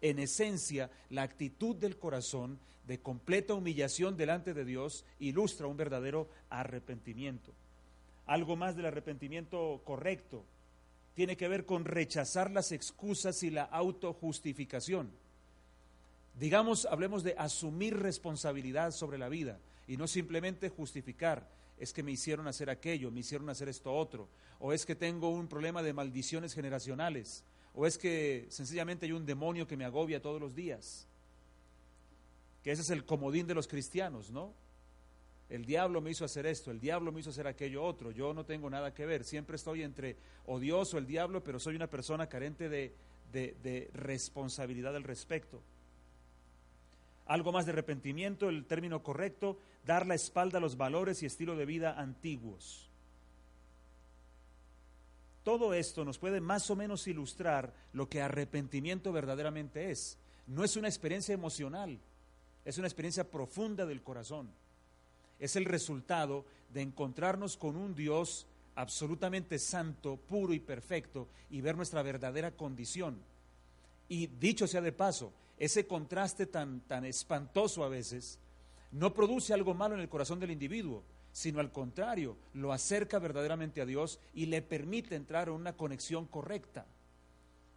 en esencia la actitud del corazón de completa humillación delante de Dios ilustra un verdadero arrepentimiento. Algo más del arrepentimiento correcto tiene que ver con rechazar las excusas y la autojustificación. Digamos, hablemos de asumir responsabilidad sobre la vida y no simplemente justificar, es que me hicieron hacer aquello, me hicieron hacer esto otro, o es que tengo un problema de maldiciones generacionales, o es que sencillamente hay un demonio que me agobia todos los días. Que ese es el comodín de los cristianos, ¿no? El diablo me hizo hacer esto, el diablo me hizo hacer aquello otro, yo no tengo nada que ver, siempre estoy entre o Dios o el diablo, pero soy una persona carente de responsabilidad al respecto. Algo más de arrepentimiento, el término correcto, dar la espalda a los valores y estilo de vida antiguos. Todo esto nos puede más o menos ilustrar lo que arrepentimiento verdaderamente es. No es una experiencia emocional, es una experiencia profunda del corazón. Es el resultado de encontrarnos con un Dios absolutamente santo, puro y perfecto y ver nuestra verdadera condición. Y dicho sea de paso, ese contraste tan espantoso a veces no produce algo malo en el corazón del individuo, sino al contrario, lo acerca verdaderamente a Dios y le permite entrar en una conexión correcta.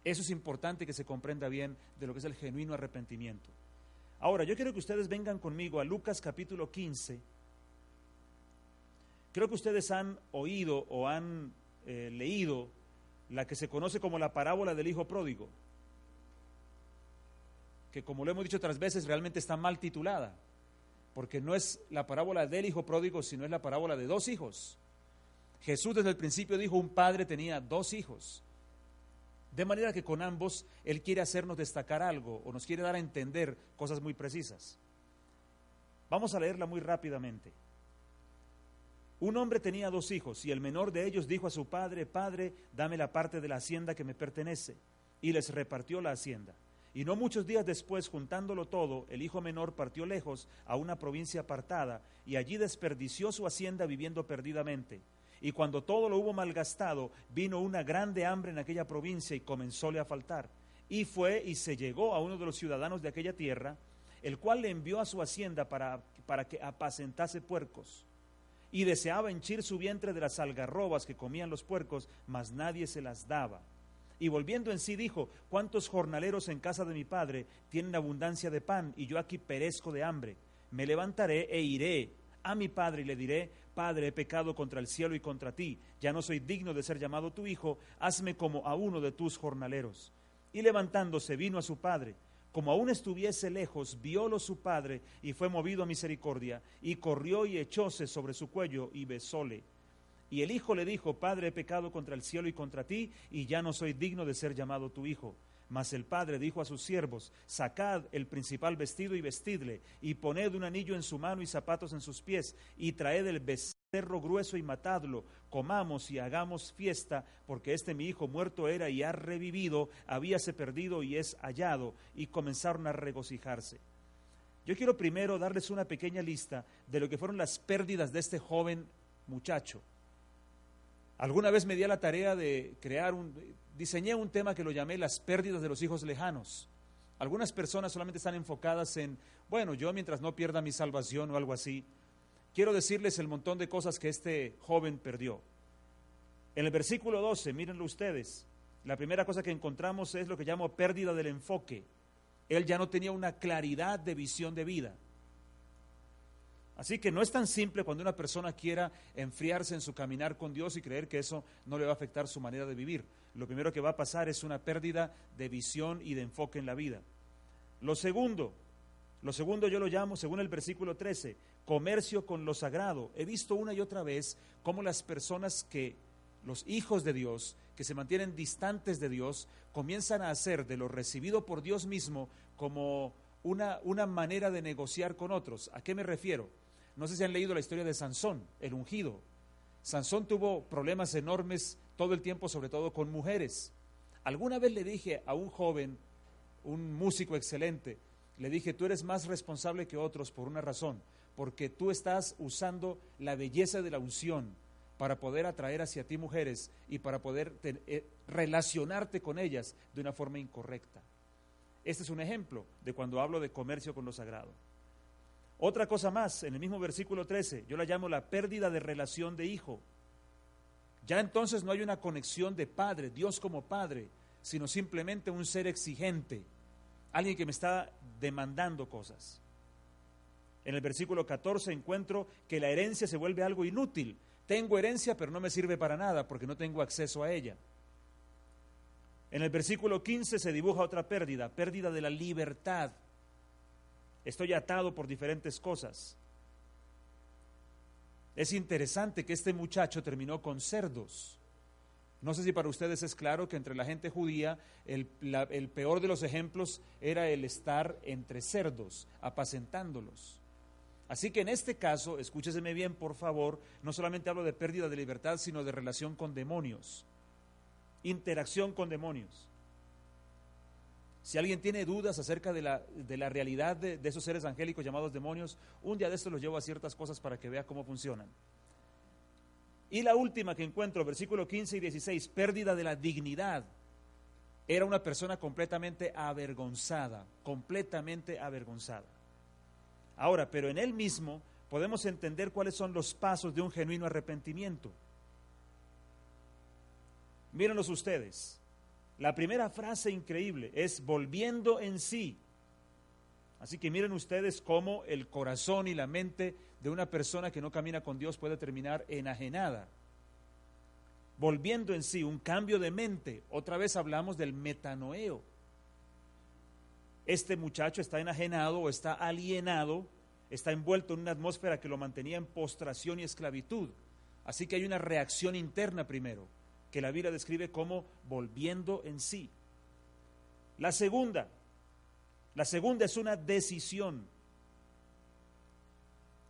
Eso es importante que se comprenda bien de lo que es el genuino arrepentimiento. Ahora, yo quiero que ustedes vengan conmigo a Lucas capítulo 15. Creo que ustedes han oído o han leído la que se conoce como la parábola del hijo pródigo. que como lo hemos dicho otras veces, realmente está mal titulada, porque no es la parábola del hijo pródigo, sino es la parábola de dos hijos. Jesús desde el principio dijo, un padre tenía dos hijos, de manera que con ambos Él quiere hacernos destacar algo, o nos quiere dar a entender cosas muy precisas. Vamos a leerla muy rápidamente. Un hombre tenía dos hijos, y el menor de ellos dijo a su padre, Padre, dame la parte de la hacienda que me pertenece, y les repartió la hacienda. Y no muchos días después, juntándolo todo, el hijo menor partió lejos a una provincia apartada, y allí desperdició su hacienda viviendo perdidamente. Y cuando todo lo hubo malgastado, vino una grande hambre en aquella provincia y comenzóle a faltar. Y fue y se llegó a uno de los ciudadanos de aquella tierra, el cual le envió a su hacienda para que apacentase puercos. Y deseaba henchir su vientre de las algarrobas que comían los puercos, mas nadie se las daba. Y volviendo en sí dijo, ¿cuántos jornaleros en casa de mi padre tienen abundancia de pan, y yo aquí perezco de hambre? Me levantaré e iré a mi padre y le diré, Padre, he pecado contra el cielo y contra ti, ya no soy digno de ser llamado tu hijo, hazme como a uno de tus jornaleros. Y levantándose vino a su padre. Como aún estuviese lejos, viólo su padre y fue movido a misericordia, y corrió y echóse sobre su cuello y besóle. Y el hijo le dijo, Padre, he pecado contra el cielo y contra ti, y ya no soy digno de ser llamado tu hijo. Mas el padre dijo a sus siervos, sacad el principal vestido y vestidle, y poned un anillo en su mano y zapatos en sus pies, y traed el becerro grueso y matadlo, comamos y hagamos fiesta, porque este mi hijo muerto era y ha revivido, habíase perdido y es hallado, y comenzaron a regocijarse. Yo quiero primero darles una pequeña lista de lo que fueron las pérdidas de este joven muchacho. Alguna vez me di a la tarea de diseñé un tema que lo llamé las pérdidas de los hijos lejanos. Algunas personas solamente están enfocadas en, bueno, yo mientras no pierda mi salvación o algo así. Quiero decirles el montón de cosas que este joven perdió. En el versículo 12, mírenlo ustedes, la primera cosa que encontramos es lo que llamo pérdida del enfoque. Él ya no tenía una claridad de visión de vida. Así que no es tan simple cuando una persona quiera enfriarse en su caminar con Dios y creer que eso no le va a afectar su manera de vivir. Lo primero que va a pasar es una pérdida de visión y de enfoque en la vida. Lo segundo yo lo llamo, según el versículo 13, comercio con lo sagrado. He visto una y otra vez cómo las personas los hijos de Dios, que se mantienen distantes de Dios, comienzan a hacer de lo recibido por Dios mismo como una manera de negociar con otros. ¿A qué me refiero? No sé si han leído la historia de Sansón, el ungido. Sansón tuvo problemas enormes todo el tiempo, sobre todo con mujeres. Alguna vez le dije a un joven, un músico excelente, le dije, tú eres más responsable que otros por una razón, porque tú estás usando la belleza de la unción para poder atraer hacia ti mujeres y para poder relacionarte con ellas de una forma incorrecta. Este es un ejemplo de cuando hablo de comercio con lo sagrado. Otra cosa más, en el mismo versículo 13, yo la llamo la pérdida de relación de hijo. Ya entonces no hay una conexión de padre, Dios como padre, sino simplemente un ser exigente, alguien que me está demandando cosas. En el versículo 14 encuentro que la herencia se vuelve algo inútil. Tengo herencia, pero no me sirve para nada porque no tengo acceso a ella. En el versículo 15 se dibuja otra pérdida de la libertad. Estoy atado por diferentes cosas. Es interesante que este muchacho terminó con cerdos. No sé si para ustedes es claro que entre la gente judía el peor de los ejemplos era el estar entre cerdos, apacentándolos. Así que en este caso, escúcheseme bien por favor, no solamente hablo de pérdida de libertad, sino de relación con demonios, interacción con demonios. Si alguien tiene dudas acerca de la realidad de esos seres angélicos llamados demonios, un día de estos los llevo a ciertas cosas para que vea cómo funcionan. Y la última que encuentro, versículo 15 y 16, pérdida de la dignidad. Era una persona completamente avergonzada, Ahora, pero en él mismo podemos entender cuáles son los pasos de un genuino arrepentimiento. Mírenlos ustedes. La primera frase increíble es volviendo en sí. Así que miren ustedes cómo el corazón y la mente de una persona que no camina con Dios puede terminar enajenada. Volviendo en sí, un cambio de mente. Otra vez hablamos del metanoeo. Este muchacho está enajenado o está alienado, está envuelto en una atmósfera que lo mantenía en postración y esclavitud. Así que hay una reacción interna primero, que la Biblia describe como volviendo en sí. La segunda es una decisión.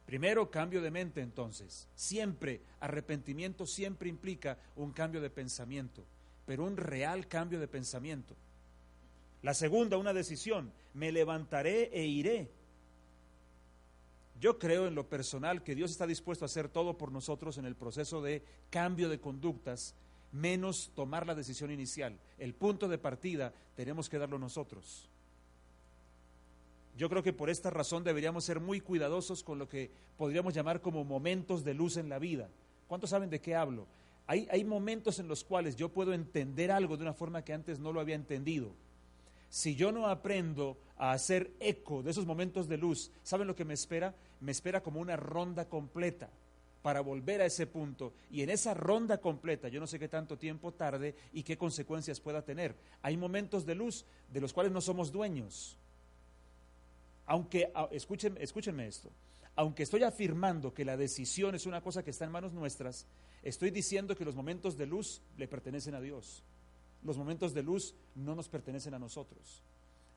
Primero, cambio de mente entonces. Siempre, arrepentimiento siempre implica un cambio de pensamiento, pero un real cambio de pensamiento. La segunda, una decisión. Me levantaré e iré. Yo creo en lo personal que Dios está dispuesto a hacer todo por nosotros en el proceso de cambio de conductas, menos tomar la decisión inicial. El punto de partida tenemos que darlo nosotros. Yo creo que por esta razón deberíamos ser muy cuidadosos con lo que podríamos llamar como momentos de luz en la vida. ¿Cuántos saben de qué hablo? Hay momentos en los cuales yo puedo entender algo de una forma que antes no lo había entendido. Si yo no aprendo a hacer eco de esos momentos de luz, ¿saben lo que me espera? Me espera como una ronda completa para volver a ese punto. Y en esa ronda completa, yo no sé qué tanto tiempo tarde y qué consecuencias pueda tener. Hay momentos de luz de los cuales no somos dueños. Aunque, escúchenme esto, aunque estoy afirmando que la decisión es una cosa que está en manos nuestras, estoy diciendo que los momentos de luz le pertenecen a Dios. Los momentos de luz no nos pertenecen a nosotros.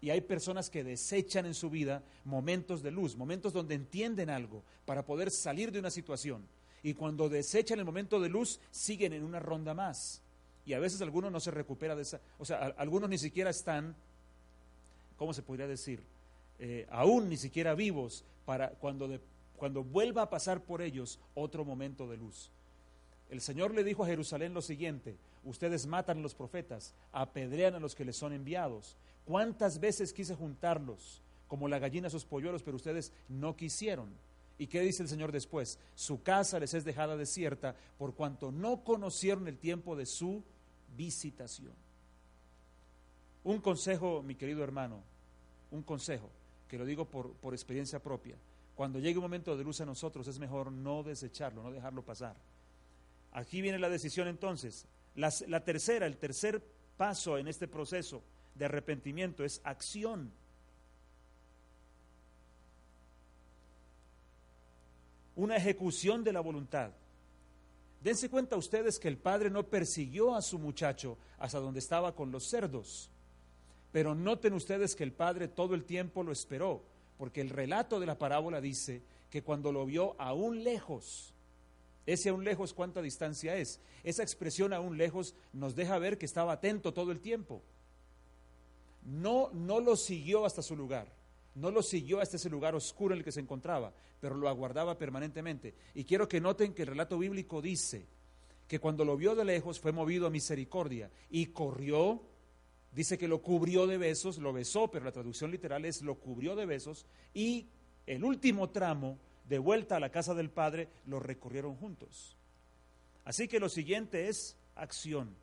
Y hay personas que desechan en su vida momentos de luz, momentos donde entienden algo para poder salir de una situación. Y cuando desechan el momento de luz, siguen en una ronda más. Y a veces algunos no se recupera de esa, o sea, algunos ni siquiera están, ¿cómo se podría decir? Aún ni siquiera vivos para cuando vuelva a pasar por ellos otro momento de luz. El Señor le dijo a Jerusalén lo siguiente: ustedes matan a los profetas, apedrean a los que les son enviados. ¿Cuántas veces quise juntarlos como la gallina a sus polluelos, pero ustedes no quisieron? ¿Y qué dice el Señor después? Su casa les es dejada desierta por cuanto no conocieron el tiempo de su visitación. Un consejo, mi querido hermano, un consejo que lo digo por experiencia propia: cuando llegue un momento de luz a nosotros es mejor no desecharlo, no dejarlo pasar. Aquí viene la decisión entonces. El tercer paso en este proceso de arrepentimiento es acción. Una ejecución de la voluntad. Dense cuenta ustedes que el padre no persiguió a su muchacho hasta donde estaba con los cerdos. Pero noten ustedes que el padre todo el tiempo lo esperó, porque el relato de la parábola dice que cuando lo vio aún lejos, ese aún lejos, ¿cuánta distancia es? Esa expresión aún lejos nos deja ver que estaba atento todo el tiempo. No lo siguió hasta su lugar, no lo siguió hasta ese lugar oscuro en el que se encontraba, pero lo aguardaba permanentemente. Y quiero que noten que el relato bíblico dice que cuando lo vio de lejos fue movido a misericordia y corrió. Dice que lo cubrió de besos, lo besó, pero la traducción literal es lo cubrió de besos, y el último tramo, de vuelta a la casa del padre, lo recorrieron juntos. Así que lo siguiente es acción.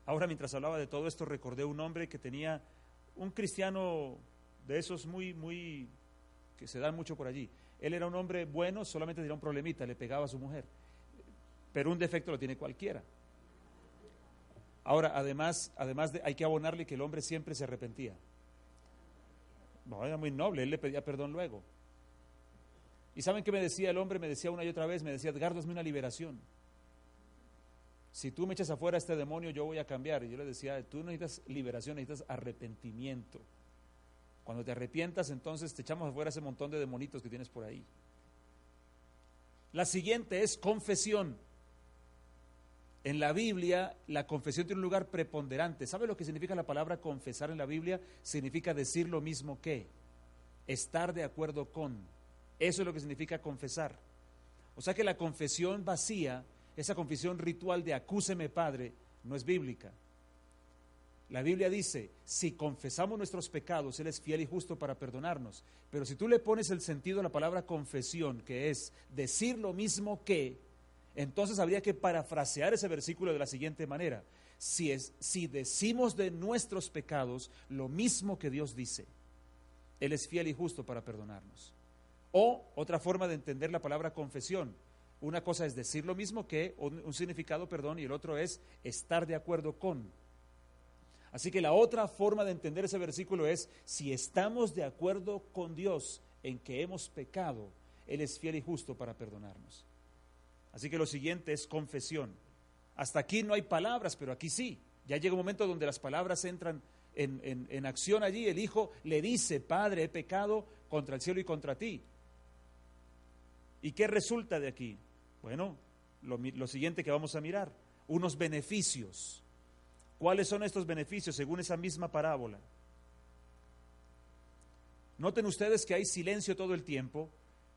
Ahora, mientras hablaba de todo esto, recordé un hombre que tenía, un cristiano de esos muy, que se dan mucho por allí. Él era un hombre bueno, solamente tenía un problemita, le pegaba a su mujer, pero un defecto lo tiene cualquiera. Ahora, además hay que abonarle que el hombre siempre se arrepentía. No, era muy noble, él le pedía perdón luego. ¿Y saben qué me decía el hombre? Me decía una y otra vez, me decía: Edgardo, hazme una liberación. Si tú me echas afuera a este demonio, yo voy a cambiar. Y yo le decía: tú no necesitas liberación, necesitas arrepentimiento. Cuando te arrepientas, entonces te echamos afuera ese montón de demonitos que tienes por ahí. La siguiente es confesión. En la Biblia, la confesión tiene un lugar preponderante. ¿Sabe lo que significa la palabra confesar en la Biblia? Significa decir lo mismo que, estar de acuerdo con. Eso es lo que significa confesar. O sea que la confesión vacía, esa confesión ritual de acúseme Padre, no es bíblica. La Biblia dice: si confesamos nuestros pecados, Él es fiel y justo para perdonarnos. Pero si tú le pones el sentido a la palabra confesión, que es decir lo mismo que, entonces habría que parafrasear ese versículo de la siguiente manera: si decimos de nuestros pecados lo mismo que Dios dice, Él es fiel y justo para perdonarnos. O otra forma de entender la palabra confesión: una cosa es decir lo mismo que, un significado, perdón, y el otro es estar de acuerdo con. Así que la otra forma de entender ese versículo es, si estamos de acuerdo con Dios en que hemos pecado, Él es fiel y justo para perdonarnos. Así que lo siguiente es confesión. Hasta aquí no hay palabras, pero aquí sí. Ya llega un momento donde las palabras entran en acción allí. El hijo le dice, Padre, he pecado contra el cielo y contra ti. ¿Y qué resulta de aquí? Bueno, lo siguiente que vamos a mirar, unos beneficios. ¿Cuáles son estos beneficios según esa misma parábola? Noten ustedes que hay silencio todo el tiempo.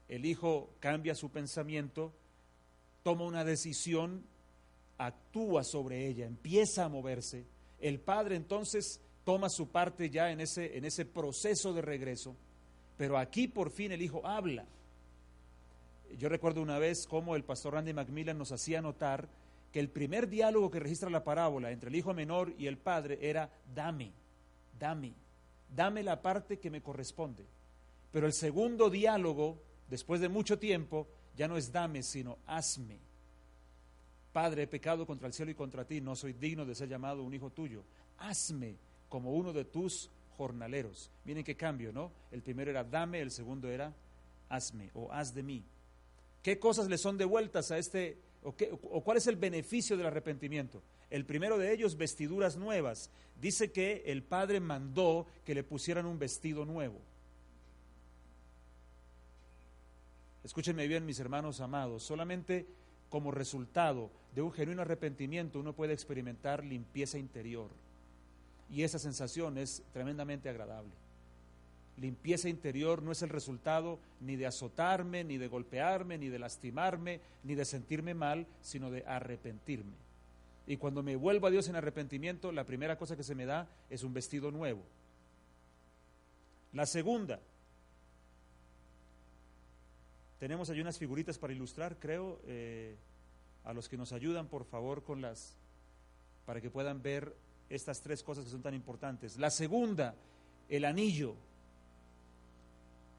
El hijo cambia su pensamiento, toma una decisión, actúa sobre ella, empieza a moverse. El padre entonces toma su parte ya en ese proceso de regreso, pero aquí por fin el hijo habla. Yo recuerdo una vez cómo el pastor Randy McMillan nos hacía notar que el primer diálogo que registra la parábola entre el hijo menor y el padre era dame la parte que me corresponde. Pero el segundo diálogo, después de mucho tiempo, ya no es dame, sino hazme. Padre, he pecado contra el cielo y contra ti, no soy digno de ser llamado un hijo tuyo. Hazme como uno de tus jornaleros. Miren qué cambio, ¿no? El primero era dame, el segundo era hazme o haz de mí. ¿Qué cosas le son devueltas a este, o cuál es el beneficio del arrepentimiento? El primero de ellos, vestiduras nuevas. Dice que el padre mandó que le pusieran un vestido nuevo. Escúchenme bien, mis hermanos amados, solamente como resultado de un genuino arrepentimiento uno puede experimentar limpieza interior. Y esa sensación es tremendamente agradable. Limpieza interior no es el resultado ni de azotarme, ni de golpearme, ni de lastimarme, ni de sentirme mal, sino de arrepentirme. Y cuando me vuelvo a Dios en arrepentimiento, la primera cosa que se me da es un vestido nuevo. La segunda, tenemos ahí unas figuritas para ilustrar, creo, a los que nos ayudan, por favor, para que puedan ver estas tres cosas que son tan importantes. La segunda, el anillo.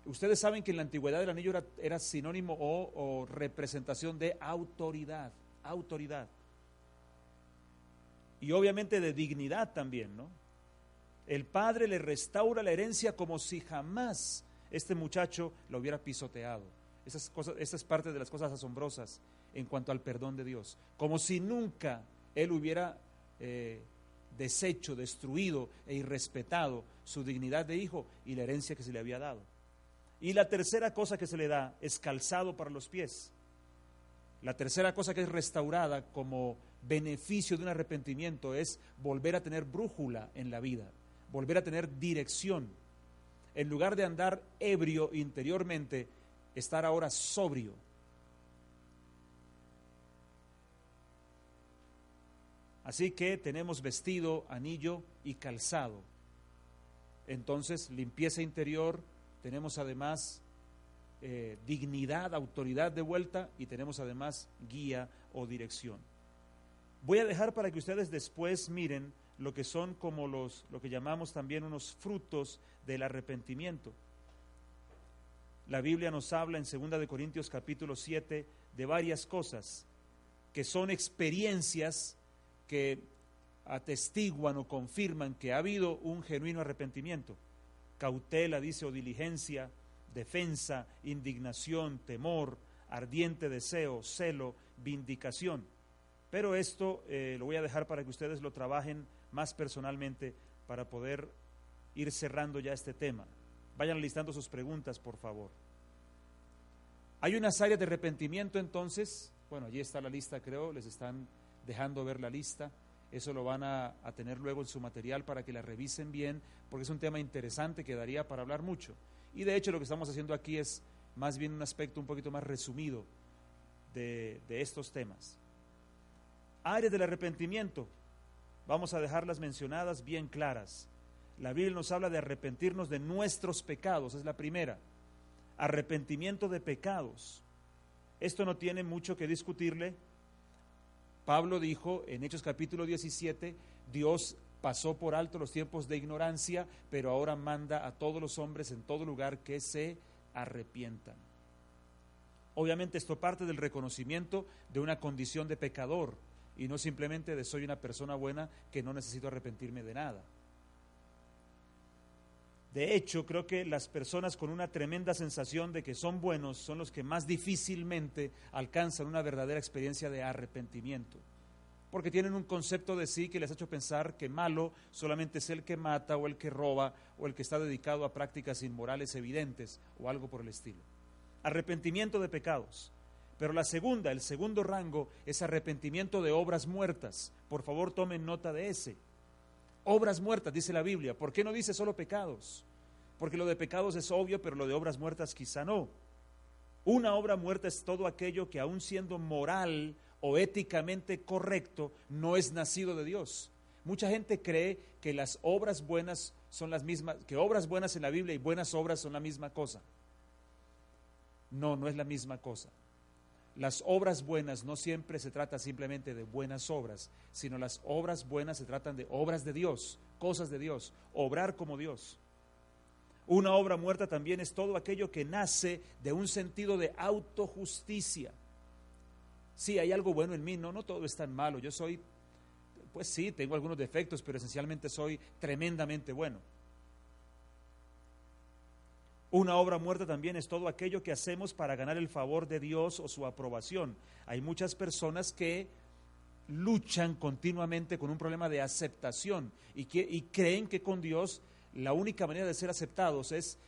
Ustedes saben que en la antigüedad el anillo era sinónimo o representación de autoridad. Y obviamente de dignidad también, ¿no? El padre le restaura la herencia como si jamás este muchacho lo hubiera pisoteado. Esa es parte de las cosas asombrosas en cuanto al perdón de Dios. Como si nunca él hubiera deshecho, destruido e irrespetado su dignidad de hijo y la herencia que se le había dado. Y la tercera cosa que se le da es calzado para los pies. La tercera cosa que es restaurada como beneficio de un arrepentimiento es volver a tener brújula en la vida, volver a tener dirección. En lugar de andar ebrio interiormente, estar ahora sobrio. Así que tenemos vestido, anillo y calzado. Entonces, limpieza interior, tenemos además dignidad, autoridad de vuelta y tenemos además guía o dirección. Voy a dejar para que ustedes después miren lo que son como lo que llamamos también unos frutos del arrepentimiento. La Biblia nos habla en 2 de Corintios capítulo 7 de varias cosas que son experiencias que atestiguan o confirman que ha habido un genuino arrepentimiento. Cautela, dice, o diligencia, defensa, indignación, temor, ardiente deseo, celo, vindicación. Pero esto lo voy a dejar para que ustedes lo trabajen más personalmente para poder ir cerrando ya este tema. Vayan listando sus preguntas, por favor. Hay unas áreas de arrepentimiento entonces. Bueno, allí está la lista, creo, les están dejando ver la lista. Eso lo van a tener luego en su material para que la revisen bien, porque es un tema interesante que daría para hablar mucho. Y de hecho lo que estamos haciendo aquí es más bien un aspecto un poquito más resumido de estos temas. Áreas del arrepentimiento, vamos a dejarlas mencionadas bien claras. La Biblia nos habla de arrepentirnos de nuestros pecados, es la primera. Arrepentimiento de pecados. Esto no tiene mucho que discutirle. Pablo dijo en Hechos capítulo 17, Dios pasó por alto los tiempos de ignorancia, pero ahora manda a todos los hombres en todo lugar que se arrepientan. Obviamente esto parte del reconocimiento de una condición de pecador, y no simplemente de soy una persona buena que no necesito arrepentirme de nada. De hecho, creo que las personas con una tremenda sensación de que son buenos son los que más difícilmente alcanzan una verdadera experiencia de arrepentimiento, porque tienen un concepto de sí que les ha hecho pensar que malo solamente es el que mata o el que roba o el que está dedicado a prácticas inmorales evidentes o algo por el estilo. Arrepentimiento de pecados. Pero el segundo rango es arrepentimiento de obras muertas. Por favor, tomen nota de ese. Obras muertas, dice la Biblia. ¿Por qué no dice solo pecados? Porque lo de pecados es obvio, pero lo de obras muertas quizá no. Una obra muerta es todo aquello que, aun siendo moral o éticamente correcto, no es nacido de Dios. Mucha gente cree que las obras buenas son las mismas, que obras buenas en la Biblia y buenas obras son la misma cosa. No, no es la misma cosa. Las obras buenas no siempre se trata simplemente de buenas obras, sino las obras buenas se tratan de obras de Dios, cosas de Dios, obrar como Dios. Una obra muerta también es todo aquello que nace de un sentido de autojusticia. Sí, hay algo bueno en mí, no todo es tan malo, yo soy, pues sí, tengo algunos defectos, pero esencialmente soy tremendamente bueno. Una obra muerta también es todo aquello que hacemos para ganar el favor de Dios o su aprobación. Hay muchas personas que luchan continuamente con un problema de aceptación y creen que con Dios la única manera de ser aceptados es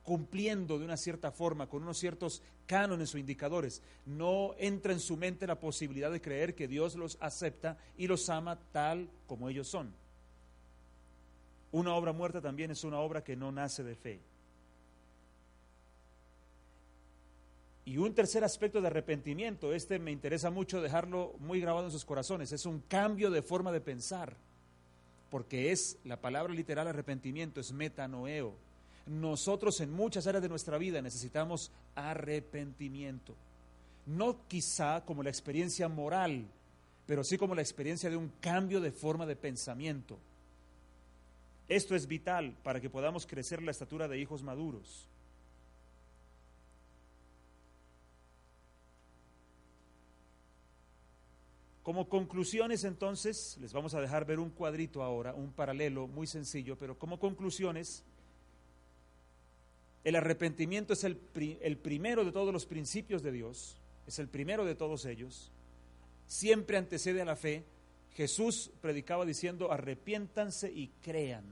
cumpliendo de una cierta forma, con unos ciertos cánones o indicadores. No entra en su mente la posibilidad de creer que Dios los acepta y los ama tal como ellos son. Una obra muerta también es una obra que no nace de fe. Y un tercer aspecto de arrepentimiento, me interesa mucho dejarlo muy grabado en sus corazones, es un cambio de forma de pensar, porque la palabra literal arrepentimiento, es metanoeo. Nosotros en muchas áreas de nuestra vida necesitamos arrepentimiento, no quizá como la experiencia moral, pero sí como la experiencia de un cambio de forma de pensamiento. Esto es vital para que podamos crecer en la estatura de hijos maduros. Como conclusiones, entonces, les vamos a dejar ver un cuadrito ahora, un paralelo muy sencillo, pero como conclusiones, el arrepentimiento es el primero de todos los principios de Dios, es el primero de todos ellos, siempre antecede a la fe. Jesús predicaba diciendo, arrepiéntanse y crean.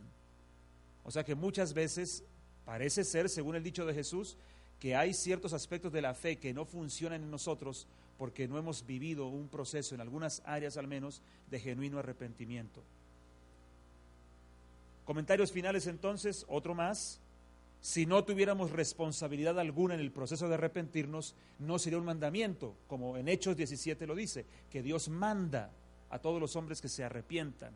O sea que muchas veces parece ser, según el dicho de Jesús, que hay ciertos aspectos de la fe que no funcionan en nosotros porque no hemos vivido un proceso, en algunas áreas al menos, de genuino arrepentimiento. Comentarios finales entonces, otro más. Si no tuviéramos responsabilidad alguna en el proceso de arrepentirnos, no sería un mandamiento, como en Hechos 17 lo dice, que Dios manda a todos los hombres que se arrepientan.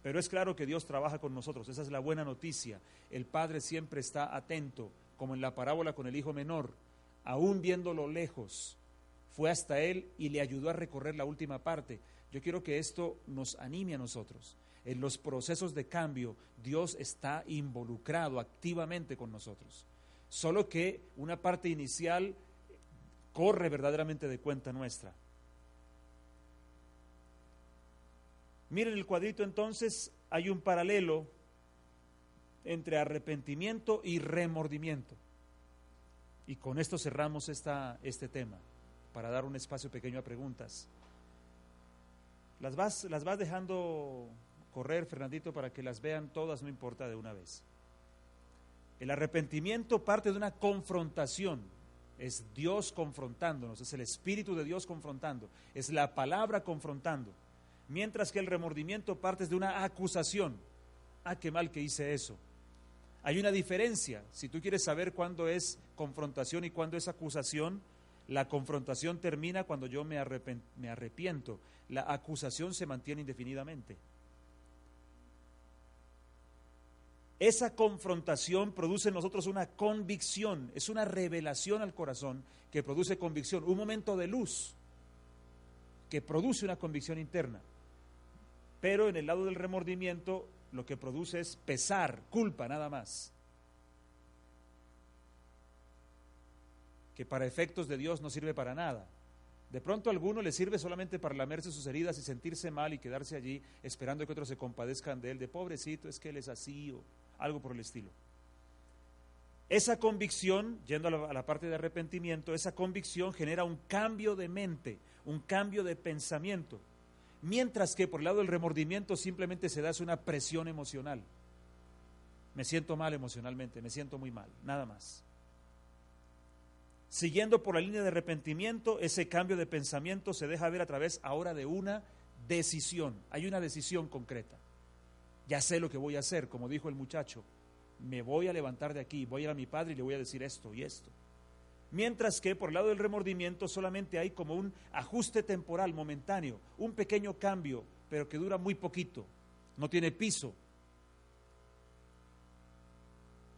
Pero es claro que Dios trabaja con nosotros, esa es la buena noticia. El Padre siempre está atento, como en la parábola con el hijo menor, aún viéndolo lejos, fue hasta él y le ayudó a recorrer la última parte. Yo quiero que esto nos anime a nosotros. En los procesos de cambio, Dios está involucrado activamente con nosotros. Solo que una parte inicial corre verdaderamente de cuenta nuestra. Miren el cuadrito entonces, hay un paralelo entre arrepentimiento y remordimiento. Y con esto cerramos este tema, para dar un espacio pequeño a preguntas. Las vas dejando correr, Fernandito, para que las vean todas, no importa, de una vez. El arrepentimiento parte de una confrontación, es Dios confrontándonos, es el Espíritu de Dios confrontando, es la palabra confrontando. Mientras que el remordimiento parte de una acusación. Qué mal que hice eso. Hay una diferencia. Si tú quieres saber cuándo es confrontación y cuándo es acusación, la confrontación termina cuando yo me arrepiento. La acusación se mantiene indefinidamente. Esa confrontación produce en nosotros una convicción, es una revelación al corazón que produce convicción, un momento de luz que produce una convicción interna. Pero en el lado del remordimiento lo que produce es pesar, culpa nada más, que para efectos de Dios no sirve para nada. De pronto a alguno le sirve solamente para lamerse sus heridas y sentirse mal y quedarse allí esperando que otros se compadezcan de él, de pobrecito, es que él es así o algo por el estilo. Esa convicción, yendo a la parte de arrepentimiento, esa convicción genera un cambio de mente, un cambio de pensamiento, mientras que por el lado del remordimiento simplemente se da una presión emocional. Me siento mal emocionalmente, me siento muy mal, nada más. Siguiendo por la línea de arrepentimiento, ese cambio de pensamiento se deja ver a través ahora de una decisión. Hay una decisión concreta. Ya sé lo que voy a hacer, como dijo el muchacho. Me voy a levantar de aquí, voy a ir a mi padre y le voy a decir esto y esto. Mientras que por el lado del remordimiento solamente hay como un ajuste temporal, momentáneo, un pequeño cambio, pero que dura muy poquito, no tiene piso.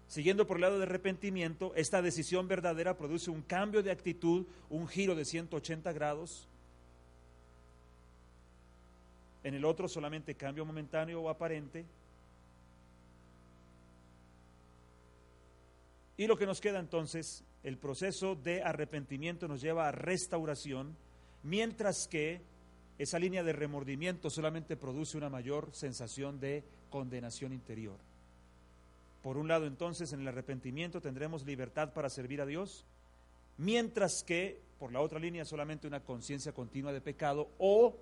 Siguiendo por el lado del arrepentimiento, esta decisión verdadera produce un cambio de actitud, un giro de 180 grados. En el otro solamente cambio momentáneo o aparente. Y lo que nos queda entonces, el proceso de arrepentimiento nos lleva a restauración, mientras que esa línea de remordimiento solamente produce una mayor sensación de condenación interior. Por un lado, entonces, en el arrepentimiento tendremos libertad para servir a Dios, mientras que, por la otra línea, solamente una conciencia continua de pecado o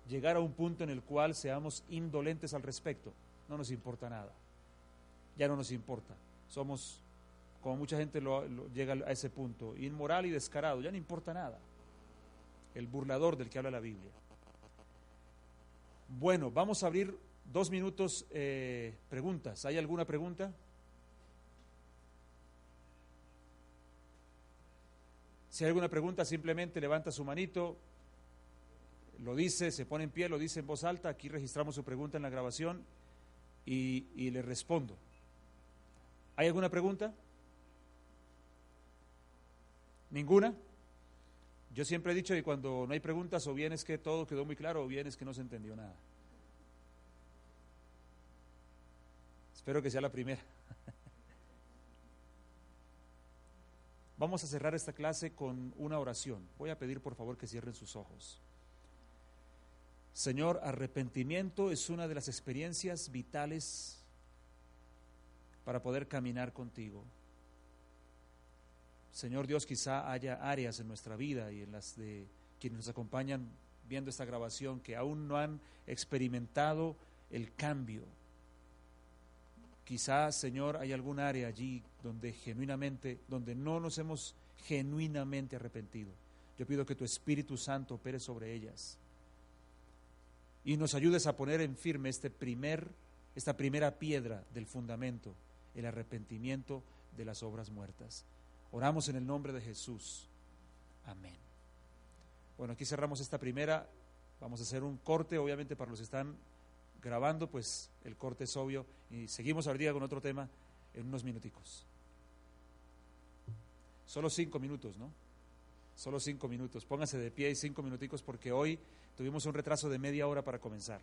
llegar a un punto en el cual seamos indolentes al respecto. No nos importa nada. Ya no nos importa. Somos, como mucha gente llega a ese punto, inmoral y descarado. Ya no importa nada. El burlador del que habla la Biblia. Bueno, vamos a abrir 2 minutos preguntas. ¿Hay alguna pregunta? Si hay alguna pregunta, simplemente levanta su manito, lo dice, se pone en pie, lo dice en voz alta. Aquí registramos su pregunta en la grabación y le respondo. ¿Hay alguna pregunta? ¿Ninguna? Yo siempre he dicho que cuando no hay preguntas, o bien es que todo quedó muy claro, o bien es que no se entendió nada. Espero que sea la primera. Vamos a cerrar esta clase con una oración. Voy a pedir por favor que cierren sus ojos. Señor, arrepentimiento es una de las experiencias vitales para poder caminar contigo. Señor Dios, quizá haya áreas en nuestra vida y en las de quienes nos acompañan viendo esta grabación que aún no han experimentado el cambio. Quizá, Señor, hay algún área allí donde no nos hemos genuinamente arrepentido. Yo pido que tu Espíritu Santo opere sobre ellas y nos ayudes a poner en firme esta primera piedra del fundamento, el arrepentimiento de las obras muertas. Oramos en el nombre de Jesús. Amén. Bueno, aquí cerramos esta primera. Vamos a hacer un corte, obviamente para los que están grabando, pues el corte es obvio, y seguimos ahorita con otro tema en unos minuticos. Solo 5 minutos, ¿no? Solo 5 minutos. Pónganse de pie y 5 minuticos porque hoy tuvimos un retraso de media hora para comenzar.